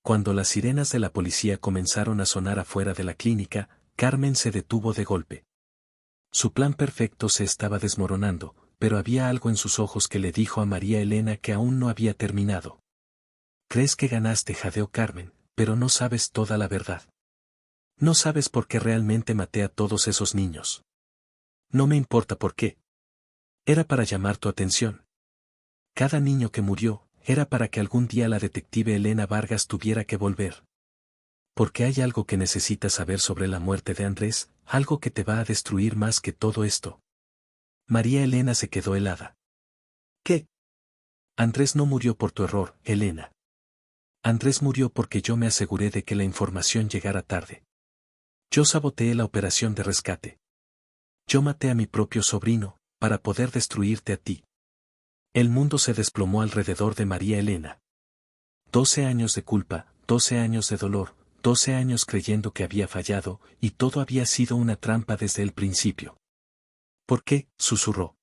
Cuando las sirenas de la policía comenzaron a sonar afuera de la clínica, Carmen se detuvo de golpe. Su plan perfecto se estaba desmoronando, pero había algo en sus ojos que le dijo a María Elena que aún no había terminado. «Crees que ganaste», jadeó Carmen, «pero no sabes toda la verdad. No sabes por qué realmente maté a todos esos niños». «No me importa por qué. Era para llamar tu atención. Cada niño que murió, era para que algún día la detective Elena Vargas tuviera que volver. Porque hay algo que necesitas saber sobre la muerte de Andrés, algo que te va a destruir más que todo esto». María Elena se quedó helada. «¿Qué?». «Andrés no murió por tu error, Elena. Andrés murió porque yo me aseguré de que la información llegara tarde. Yo saboteé la operación de rescate. Yo maté a mi propio sobrino, para poder destruirte a ti». El mundo se desplomó alrededor de María Elena. 12 años de culpa, 12 años de dolor, 12 años creyendo que había fallado, y todo había sido una trampa desde el principio. «¿Por qué?», susurró.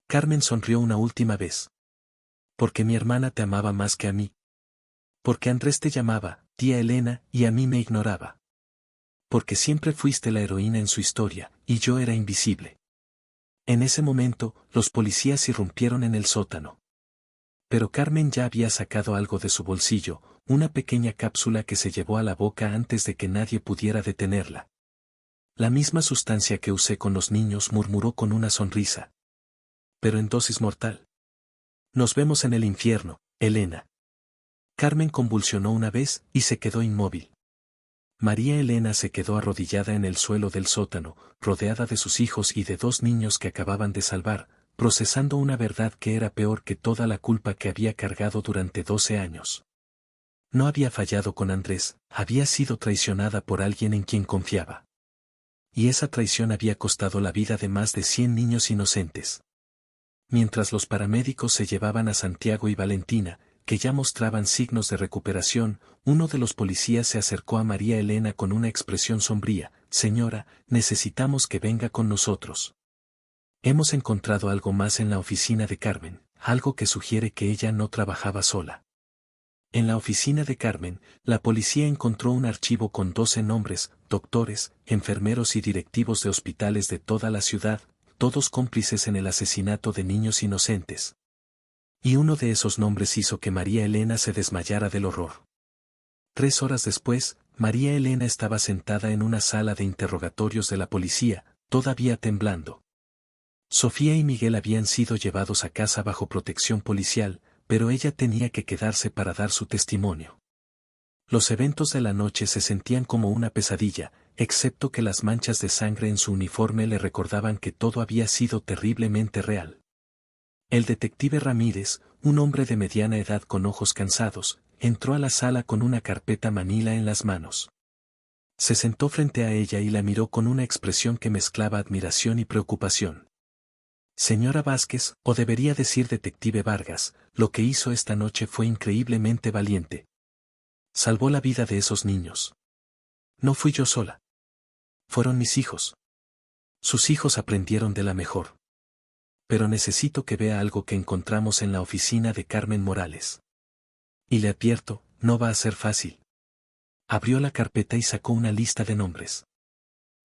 Carmen sonrió una última vez. «Porque mi hermana te amaba más que a mí. Porque Andrés te llamaba, tía Elena, y a mí me ignoraba. Porque siempre fuiste la heroína en su historia, y yo era invisible». En ese momento, los policías irrumpieron en el sótano. Pero Carmen ya había sacado algo de su bolsillo, una pequeña cápsula que se llevó a la boca antes de que nadie pudiera detenerla. «La misma sustancia que usé con los niños», murmuró con una sonrisa. «Pero en dosis mortal. Nos vemos en el infierno, Elena». Carmen convulsionó una vez y se quedó inmóvil. María Elena se quedó arrodillada en el suelo del sótano, rodeada de sus hijos y de 2 niños que acababan de salvar, procesando una verdad que era peor que toda la culpa que había cargado durante 12 años. No había fallado con Andrés, había sido traicionada por alguien en quien confiaba. y esa traición había costado la vida de más de 100 niños inocentes. Mientras los paramédicos se llevaban a Santiago y Valentina, que ya mostraban signos de recuperación, uno de los policías se acercó a María Elena con una expresión sombría: «Señora, necesitamos que venga con nosotros. Hemos encontrado algo más en la oficina de Carmen, algo que sugiere que ella no trabajaba sola». En la oficina de Carmen, la policía encontró un archivo con 12 nombres, doctores, enfermeros y directivos de hospitales de toda la ciudad, todos cómplices en el asesinato de niños inocentes. Y uno de esos nombres hizo que María Elena se desmayara del horror. 3 horas después, María Elena estaba sentada en una sala de interrogatorios de la policía, todavía temblando. Sofía y Miguel habían sido llevados a casa bajo protección policial, pero ella tenía que quedarse para dar su testimonio. Los eventos de la noche se sentían como una pesadilla, excepto que las manchas de sangre en su uniforme le recordaban que todo había sido terriblemente real. El detective Ramírez, un hombre de mediana edad con ojos cansados, entró a la sala con una carpeta manila en las manos. Se sentó frente a ella y la miró con una expresión que mezclaba admiración y preocupación. «Señora Vázquez, o debería decir detective Vargas, lo que hizo esta noche fue increíblemente valiente. Salvó la vida de esos niños. No fui yo sola. Fueron mis hijos. Sus hijos aprendieron de la mejor. Pero necesito que vea algo que encontramos en la oficina de Carmen Morales. Y le advierto, no va a ser fácil». Abrió la carpeta y sacó una lista de nombres.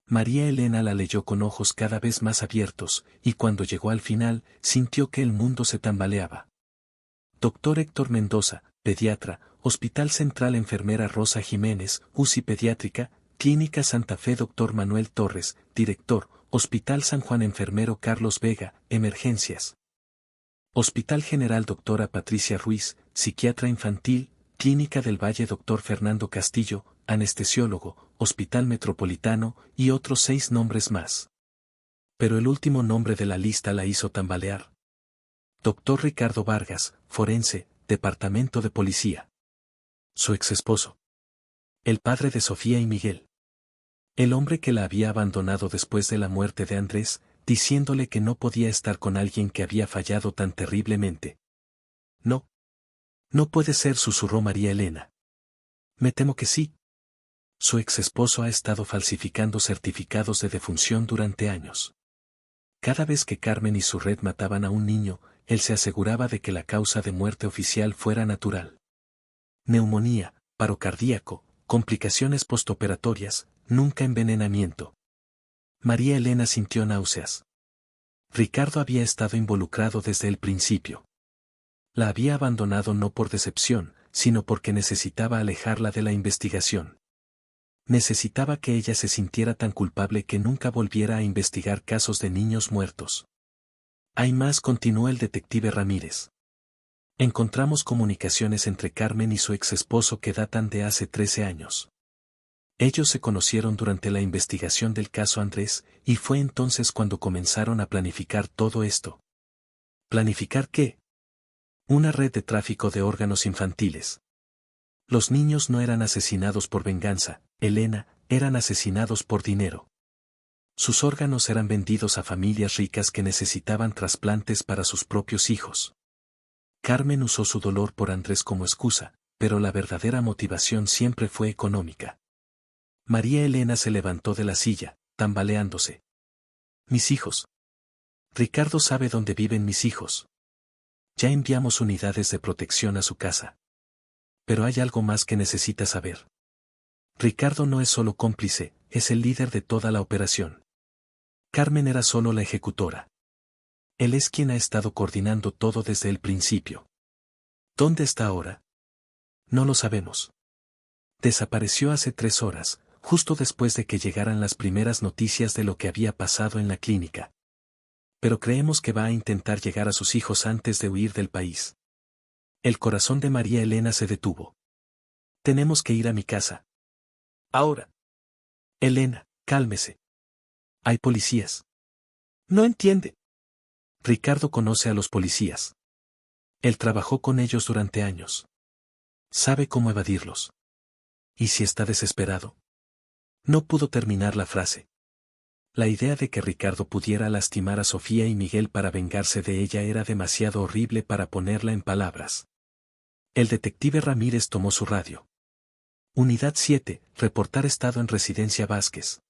María Elena la leyó con ojos cada vez más abiertos, y cuando llegó al final, sintió que el mundo se tambaleaba. Doctor Héctor Mendoza, pediatra, Hospital Central Enfermera Rosa Jiménez, UCI Pediátrica, Clínica Santa Fe Doctor Manuel Torres, director, Hospital San Juan Enfermero Carlos Vega, Emergencias. Hospital General Doctora Patricia Ruiz, Psiquiatra Infantil, Clínica del Valle Doctor Fernando Castillo, Anestesiólogo, Hospital Metropolitano, y otros 6 nombres más. Pero el último nombre de la lista la hizo tambalear. Doctor Ricardo Vargas, forense, Departamento de Policía. Su exesposo. El padre de Sofía y Miguel. El hombre que la había abandonado después de la muerte de Andrés, diciéndole que no podía estar con alguien que había fallado tan terriblemente. «No. No puede ser», susurró María Elena. «Me temo que sí. Su exesposo ha estado falsificando certificados de defunción durante años. Cada vez que Carmen y su red mataban a un niño, él se aseguraba de que la causa de muerte oficial fuera natural. Neumonía, paro cardíaco, complicaciones postoperatorias, nunca envenenamiento». María Elena sintió náuseas. Ricardo había estado involucrado desde el principio. La había abandonado no por decepción, sino porque necesitaba alejarla de la investigación. Necesitaba que ella se sintiera tan culpable que nunca volviera a investigar casos de niños muertos. «Hay más», continuó el detective Ramírez. «Encontramos comunicaciones entre Carmen y su exesposo que datan de hace 13 años. Ellos se conocieron durante la investigación del caso Andrés, y fue entonces cuando comenzaron a planificar todo esto». ¿Planificar qué? Una red de tráfico de órganos infantiles. Los niños no eran asesinados por venganza, Elena, eran asesinados por dinero. Sus órganos eran vendidos a familias ricas que necesitaban trasplantes para sus propios hijos. Carmen usó su dolor por Andrés como excusa, pero la verdadera motivación siempre fue económica. María Elena se levantó de la silla, tambaleándose. «Mis hijos. Ricardo sabe dónde viven mis hijos. Ya enviamos unidades de protección a su casa. Pero hay algo más que necesita saber. Ricardo no es solo cómplice, es el líder de toda la operación. Carmen era solo la ejecutora. Él es quien ha estado coordinando todo desde el principio. ¿Dónde está ahora? No lo sabemos. Desapareció hace 3 horas, justo después de que llegaran las primeras noticias de lo que había pasado en la clínica. Pero creemos que va a intentar llegar a sus hijos antes de huir del país». El corazón de María Elena se detuvo. «Tenemos que ir a mi casa. Ahora». «Elena, cálmese. Hay policías». «No entiende». Ricardo conoce a los policías. Él trabajó con ellos durante años. Sabe cómo evadirlos. ¿Y si está desesperado? No pudo terminar la frase. La idea de que Ricardo pudiera lastimar a Sofía y Miguel para vengarse de ella era demasiado horrible para ponerla en palabras. El detective Ramírez tomó su radio. Unidad 7, reportar estado en Residencia Vázquez.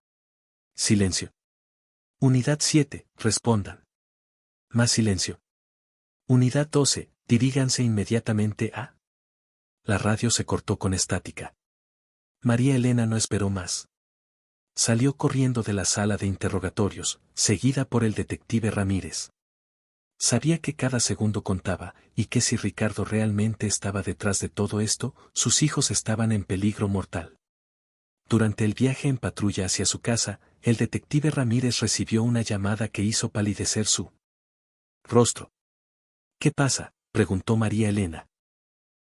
Silencio. Unidad 7, respondan. Más silencio. Unidad 12, diríganse inmediatamente a... La radio se cortó con estática. María Elena no esperó más. Salió corriendo de la sala de interrogatorios, seguida por el detective Ramírez. Sabía que cada segundo contaba, y que si Ricardo realmente estaba detrás de todo esto, sus hijos estaban en peligro mortal. Durante el viaje en patrulla hacia su casa, el detective Ramírez recibió una llamada que hizo palidecer su rostro. ¿Qué pasa?, preguntó María Elena.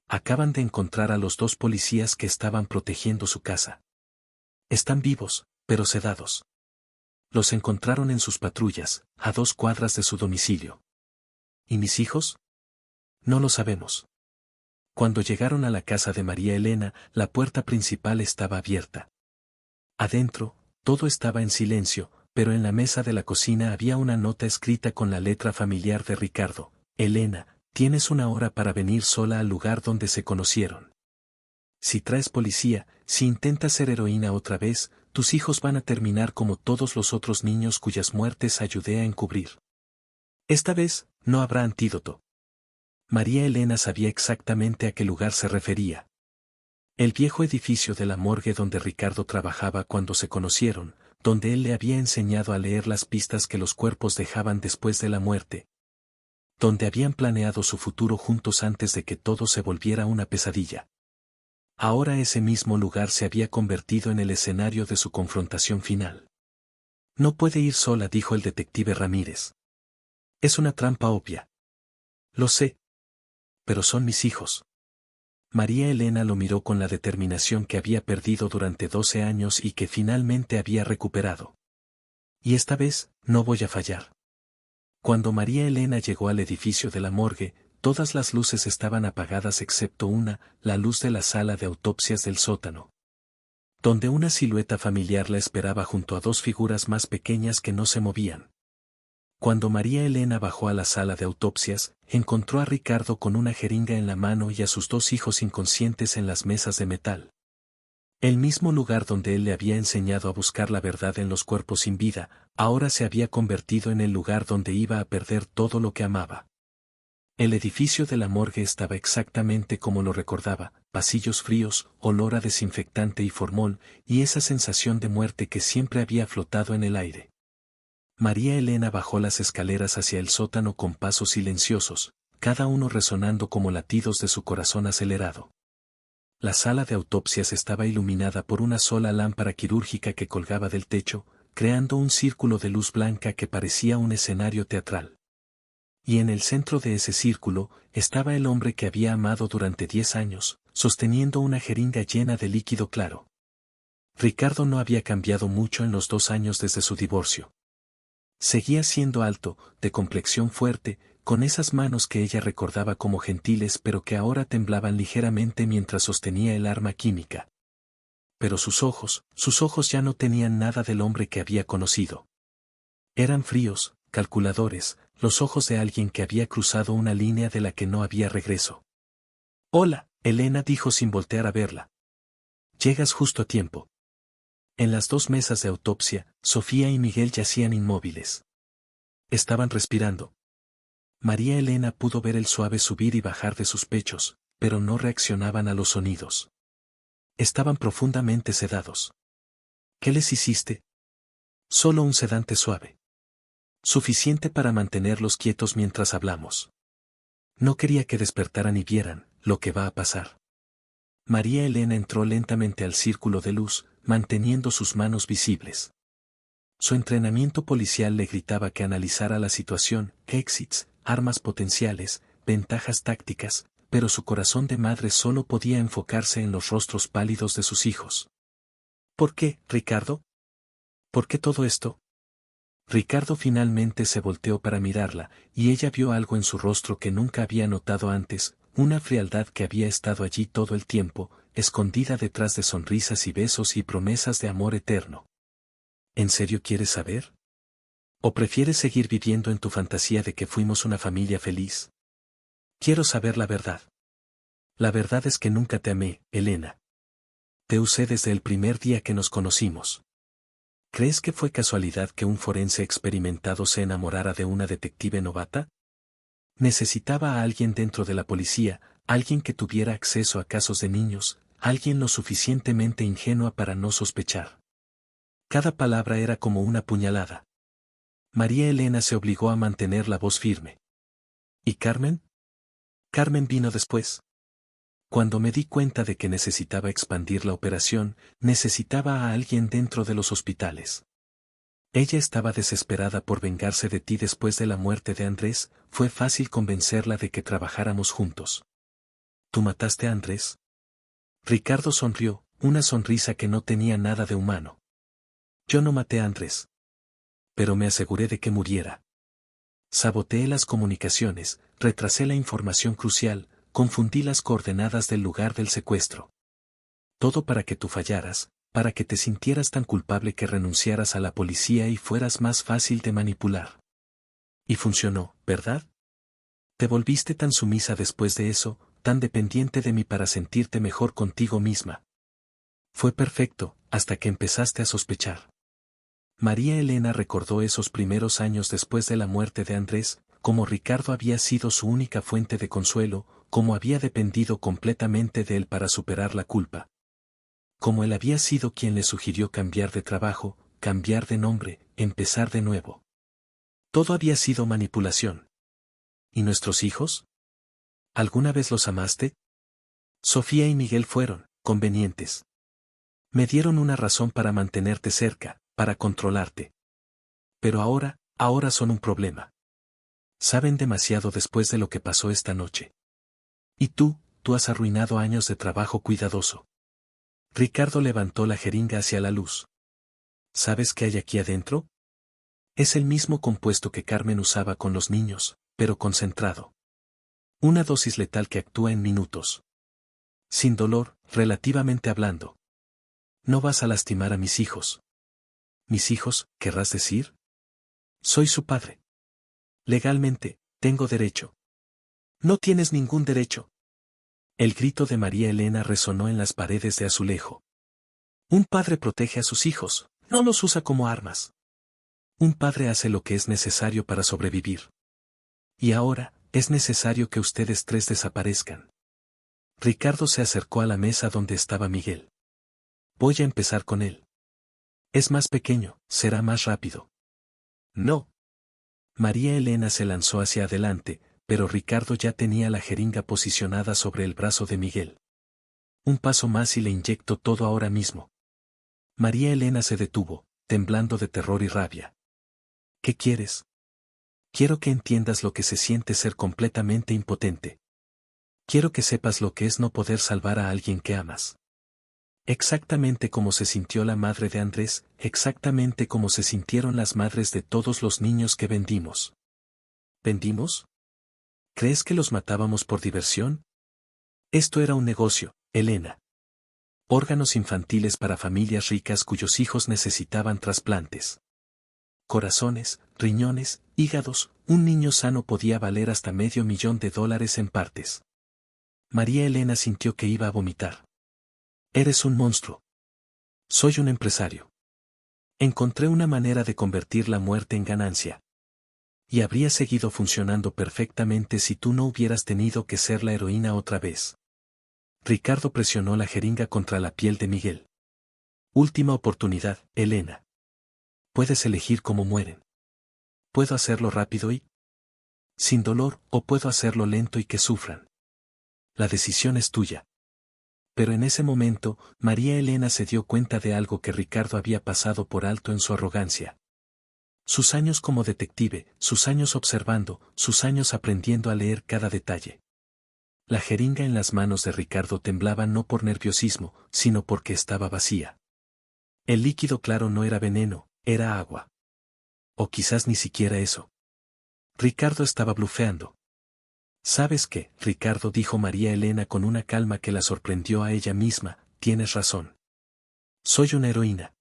Acaban de encontrar a los 2 policías que estaban protegiendo su casa. Están vivos, pero sedados. Los encontraron en sus patrullas, a 2 cuadras de su domicilio. ¿Y mis hijos? No lo sabemos. Cuando llegaron a la casa de María Elena, la puerta principal estaba abierta. Adentro, todo estaba en silencio, pero en la mesa de la cocina había una nota escrita con la letra familiar de Ricardo. Elena, tienes 1 hora para venir sola al lugar donde se conocieron. Si traes policía, si intentas ser heroína otra vez, tus hijos van a terminar como todos los otros niños cuyas muertes ayudé a encubrir. Esta vez, no habrá antídoto. María Elena sabía exactamente a qué lugar se refería. El viejo edificio de la morgue donde Ricardo trabajaba cuando se conocieron, donde él le había enseñado a leer las pistas que los cuerpos dejaban después de la muerte. Donde habían planeado su futuro juntos antes de que todo se volviera una pesadilla. Ahora ese mismo lugar se había convertido en el escenario de su confrontación final. No puede ir sola, dijo el detective Ramírez. Es una trampa obvia. Lo sé. Pero son mis hijos. María Elena lo miró con la determinación que había perdido durante 12 años y que finalmente había recuperado. Y esta vez, no voy a fallar. Cuando María Elena llegó al edificio de la morgue, todas las luces estaban apagadas excepto una, la luz de la sala de autopsias del sótano. Donde una silueta familiar la esperaba junto a 2 figuras más pequeñas que no se movían. Cuando María Elena bajó a la sala de autopsias, encontró a Ricardo con una jeringa en la mano y a sus 2 hijos inconscientes en las mesas de metal. El mismo lugar donde él le había enseñado a buscar la verdad en los cuerpos sin vida, ahora se había convertido en el lugar donde iba a perder todo lo que amaba. El edificio de la morgue estaba exactamente como lo recordaba, pasillos fríos, olor a desinfectante y formol, y esa sensación de muerte que siempre había flotado en el aire. María Elena bajó las escaleras hacia el sótano con pasos silenciosos, cada uno resonando como latidos de su corazón acelerado. La sala de autopsias estaba iluminada por una sola lámpara quirúrgica que colgaba del techo, creando un círculo de luz blanca que parecía un escenario teatral. Y en el centro de ese círculo, estaba el hombre que había amado durante 10 años, sosteniendo una jeringa llena de líquido claro. Ricardo no había cambiado mucho en los 2 años desde su divorcio. Seguía siendo alto, de complexión fuerte, con esas manos que ella recordaba como gentiles pero que ahora temblaban ligeramente mientras sostenía el arma química. Pero sus ojos ya no tenían nada del hombre que había conocido. Eran fríos, calculadores, los ojos de alguien que había cruzado una línea de la que no había regreso. «Hola», Elena dijo sin voltear a verla. «Llegas justo a tiempo». En las 2 mesas de autopsia, Sofía y Miguel yacían inmóviles. Estaban respirando. María Elena pudo ver el suave subir y bajar de sus pechos, pero no reaccionaban a los sonidos. Estaban profundamente sedados. «¿Qué les hiciste?» «Solo un sedante suave. Suficiente para mantenerlos quietos mientras hablamos. No quería que despertaran y vieran lo que va a pasar». María Elena entró lentamente al círculo de luz, manteniendo sus manos visibles. Su entrenamiento policial le gritaba que analizara la situación, exits, armas potenciales, ventajas tácticas, pero su corazón de madre solo podía enfocarse en los rostros pálidos de sus hijos. «¿Por qué, Ricardo? ¿Por qué todo esto?» Ricardo finalmente se volteó para mirarla, y ella vio algo en su rostro que nunca había notado antes, una frialdad que había estado allí todo el tiempo, escondida detrás de sonrisas y besos y promesas de amor eterno. ¿En serio quieres saber? ¿O prefieres seguir viviendo en tu fantasía de que fuimos una familia feliz? Quiero saber la verdad. La verdad es que nunca te amé, Elena. Te usé desde el primer día que nos conocimos. ¿Crees que fue casualidad que un forense experimentado se enamorara de una detective novata? Necesitaba a alguien dentro de la policía, alguien que tuviera acceso a casos de niños, alguien lo suficientemente ingenua para no sospechar. Cada palabra era como una puñalada. María Elena se obligó a mantener la voz firme. ¿Y Carmen? Carmen vino después. Cuando me di cuenta de que necesitaba expandir la operación, necesitaba a alguien dentro de los hospitales. Ella estaba desesperada por vengarse de ti después de la muerte de Andrés, fue fácil convencerla de que trabajáramos juntos. ¿Tú mataste a Andrés? Ricardo sonrió, una sonrisa que no tenía nada de humano. Yo no maté a Andrés. Pero me aseguré de que muriera. Saboteé las comunicaciones, retrasé la información crucial, confundí las coordenadas del lugar del secuestro. Todo para que tú fallaras, para que te sintieras tan culpable que renunciaras a la policía y fueras más fácil de manipular. Y funcionó, ¿verdad? Te volviste tan sumisa después de eso, tan dependiente de mí para sentirte mejor contigo misma. Fue perfecto, hasta que empezaste a sospechar. María Elena recordó esos primeros años después de la muerte de Andrés, como Ricardo había sido su única fuente de consuelo, como había dependido completamente de él para superar la culpa. Como él había sido quien le sugirió cambiar de trabajo, cambiar de nombre, empezar de nuevo. Todo había sido manipulación. ¿Y nuestros hijos? ¿Alguna vez los amaste? Sofía y Miguel fueron convenientes. Me dieron una razón para mantenerte cerca, para controlarte. Pero ahora son un problema. Saben demasiado después de lo que pasó esta noche. Y tú has arruinado años de trabajo cuidadoso. Ricardo levantó la jeringa hacia la luz. ¿Sabes qué hay aquí adentro? Es el mismo compuesto que Carmen usaba con los niños, pero concentrado. Una dosis letal que actúa en minutos. Sin dolor, relativamente hablando. No vas a lastimar a mis hijos. ¿Mis hijos, querrás decir? Soy su padre. Legalmente, tengo derecho. No tienes ningún derecho. El grito de María Elena resonó en las paredes de azulejo. Un padre protege a sus hijos, no los usa como armas. Un padre hace lo que es necesario para sobrevivir. Y ahora, es necesario que ustedes tres desaparezcan. Ricardo se acercó a la mesa donde estaba Miguel. Voy a empezar con él. Es más pequeño, será más rápido. No. María Elena se lanzó hacia adelante, pero Ricardo ya tenía la jeringa posicionada sobre el brazo de Miguel. Un paso más y le inyecto todo ahora mismo. María Elena se detuvo, temblando de terror y rabia. ¿Qué quieres? Quiero que entiendas lo que se siente ser completamente impotente. Quiero que sepas lo que es no poder salvar a alguien que amas. Exactamente como se sintió la madre de Andrés, exactamente como se sintieron las madres de todos los niños que vendimos. ¿Vendimos? ¿Crees que los matábamos por diversión? Esto era un negocio, Elena. Órganos infantiles para familias ricas cuyos hijos necesitaban trasplantes. Corazones, riñones, hígados, un niño sano podía valer hasta $500,000 en partes. María Elena sintió que iba a vomitar. Eres un monstruo. Soy un empresario. Encontré una manera de convertir la muerte en ganancia. Y habría seguido funcionando perfectamente si tú no hubieras tenido que ser la heroína otra vez. Ricardo presionó la jeringa contra la piel de Miguel. Última oportunidad, Elena. Puedes elegir cómo mueren. Puedo hacerlo rápido y sin dolor, o puedo hacerlo lento y que sufran. La decisión es tuya. Pero en ese momento, María Elena se dio cuenta de algo que Ricardo había pasado por alto en su arrogancia. Sus años como detective, sus años observando, sus años aprendiendo a leer cada detalle. La jeringa en las manos de Ricardo temblaba no por nerviosismo, sino porque estaba vacía. El líquido claro no era veneno, era agua. O quizás ni siquiera eso. Ricardo estaba blufeando. ¿Sabes qué, Ricardo? Dijo María Elena con una calma que la sorprendió a ella misma, tienes razón. Soy una heroína.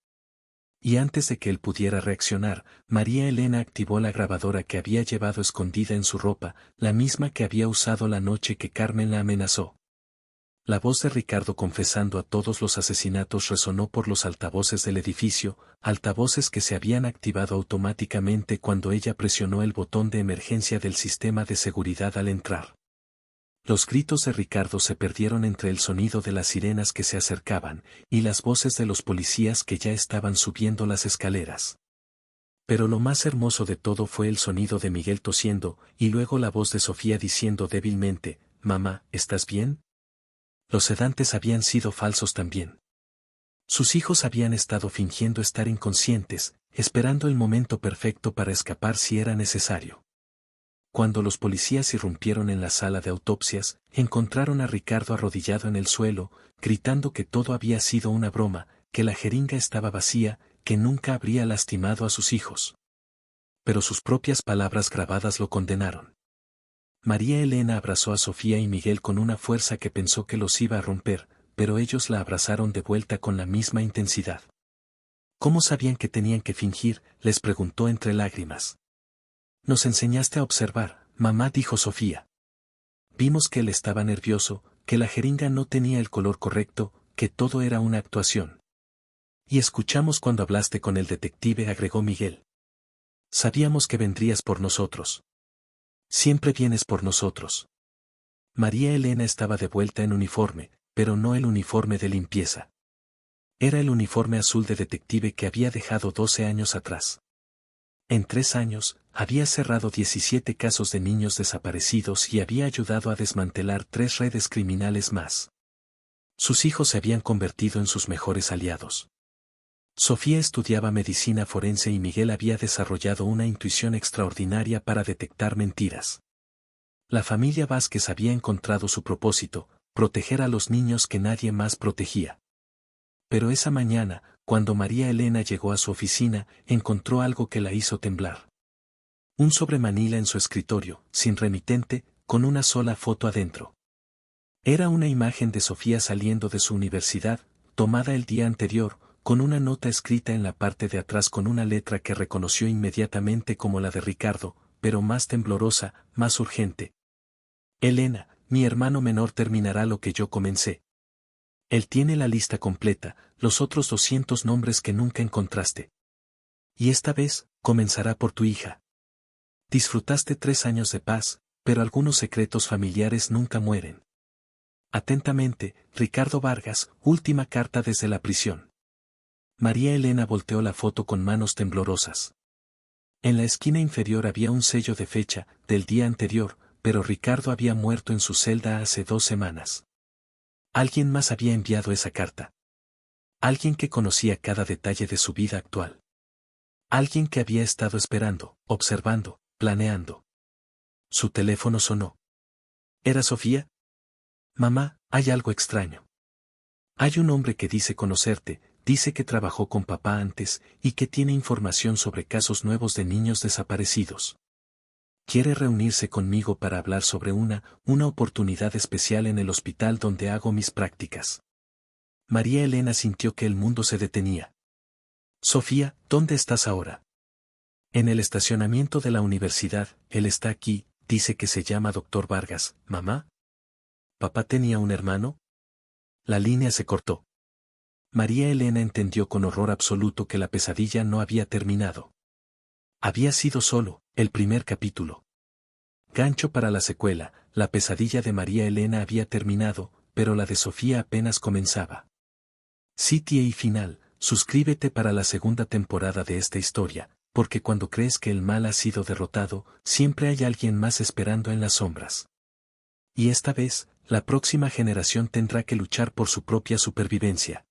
Y antes de que él pudiera reaccionar, María Elena activó la grabadora que había llevado escondida en su ropa, la misma que había usado la noche que Carmen la amenazó. La voz de Ricardo confesando a todos los asesinatos resonó por los altavoces del edificio, altavoces que se habían activado automáticamente cuando ella presionó el botón de emergencia del sistema de seguridad al entrar. Los gritos de Ricardo se perdieron entre el sonido de las sirenas que se acercaban, y las voces de los policías que ya estaban subiendo las escaleras. Pero lo más hermoso de todo fue el sonido de Miguel tosiendo, y luego la voz de Sofía diciendo débilmente, «Mamá, ¿estás bien?». Los sedantes habían sido falsos también. Sus hijos habían estado fingiendo estar inconscientes, esperando el momento perfecto para escapar si era necesario. Cuando los policías irrumpieron en la sala de autopsias, encontraron a Ricardo arrodillado en el suelo, gritando que todo había sido una broma, que la jeringa estaba vacía, que nunca habría lastimado a sus hijos. Pero sus propias palabras grabadas lo condenaron. María Elena abrazó a Sofía y Miguel con una fuerza que pensó que los iba a romper, pero ellos la abrazaron de vuelta con la misma intensidad. ¿Cómo sabían que tenían que fingir?, les preguntó entre lágrimas. Nos enseñaste a observar, mamá, dijo Sofía. Vimos que él estaba nervioso, que la jeringa no tenía el color correcto, que todo era una actuación. Y escuchamos cuando hablaste con el detective, agregó Miguel. Sabíamos que vendrías por nosotros. Siempre vienes por nosotros. María Elena estaba de vuelta en uniforme, pero no el uniforme de limpieza. Era el uniforme azul de detective que había dejado 12 años atrás. En 3 años, había cerrado 17 casos de niños desaparecidos y había ayudado a desmantelar 3 redes criminales más. Sus hijos se habían convertido en sus mejores aliados. Sofía estudiaba medicina forense y Miguel había desarrollado una intuición extraordinaria para detectar mentiras. La familia Vázquez había encontrado su propósito, proteger a los niños que nadie más protegía. Pero esa mañana, cuando María Elena llegó a su oficina, encontró algo que la hizo temblar. Un sobremanila en su escritorio, sin remitente, con una sola foto adentro. Era una imagen de Sofía saliendo de su universidad, tomada el día anterior, con una nota escrita en la parte de atrás con una letra que reconoció inmediatamente como la de Ricardo, pero más temblorosa, más urgente. Elena, mi hermano menor terminará lo que yo comencé. Él tiene la lista completa, los otros 200 nombres que nunca encontraste. Y esta vez, comenzará por tu hija. Disfrutaste 3 años de paz, pero algunos secretos familiares nunca mueren. Atentamente, Ricardo Vargas, última carta desde la prisión. María Elena volteó la foto con manos temblorosas. En la esquina inferior había un sello de fecha, del día anterior, pero Ricardo había muerto en su celda hace 2 semanas. Alguien más había enviado esa carta. Alguien que conocía cada detalle de su vida actual. Alguien que había estado esperando, observando, planeando. Su teléfono sonó. ¿Era Sofía? Mamá, hay algo extraño. Hay un hombre que dice conocerte, dice que trabajó con papá antes y que tiene información sobre casos nuevos de niños desaparecidos. Quiere reunirse conmigo para hablar sobre una oportunidad especial en el hospital donde hago mis prácticas. María Elena sintió que el mundo se detenía. Sofía, ¿dónde estás ahora? En el estacionamiento de la universidad, él está aquí, dice que se llama Dr. Vargas, mamá. ¿Papá tenía un hermano? La línea se cortó. María Elena entendió con horror absoluto que la pesadilla no había terminado. Había sido solo el primer capítulo. Gancho para la secuela, la pesadilla de María Elena había terminado, pero la de Sofía apenas comenzaba. Sitio y final, suscríbete para la segunda temporada de esta historia, porque cuando crees que el mal ha sido derrotado, siempre hay alguien más esperando en las sombras. Y esta vez, la próxima generación tendrá que luchar por su propia supervivencia.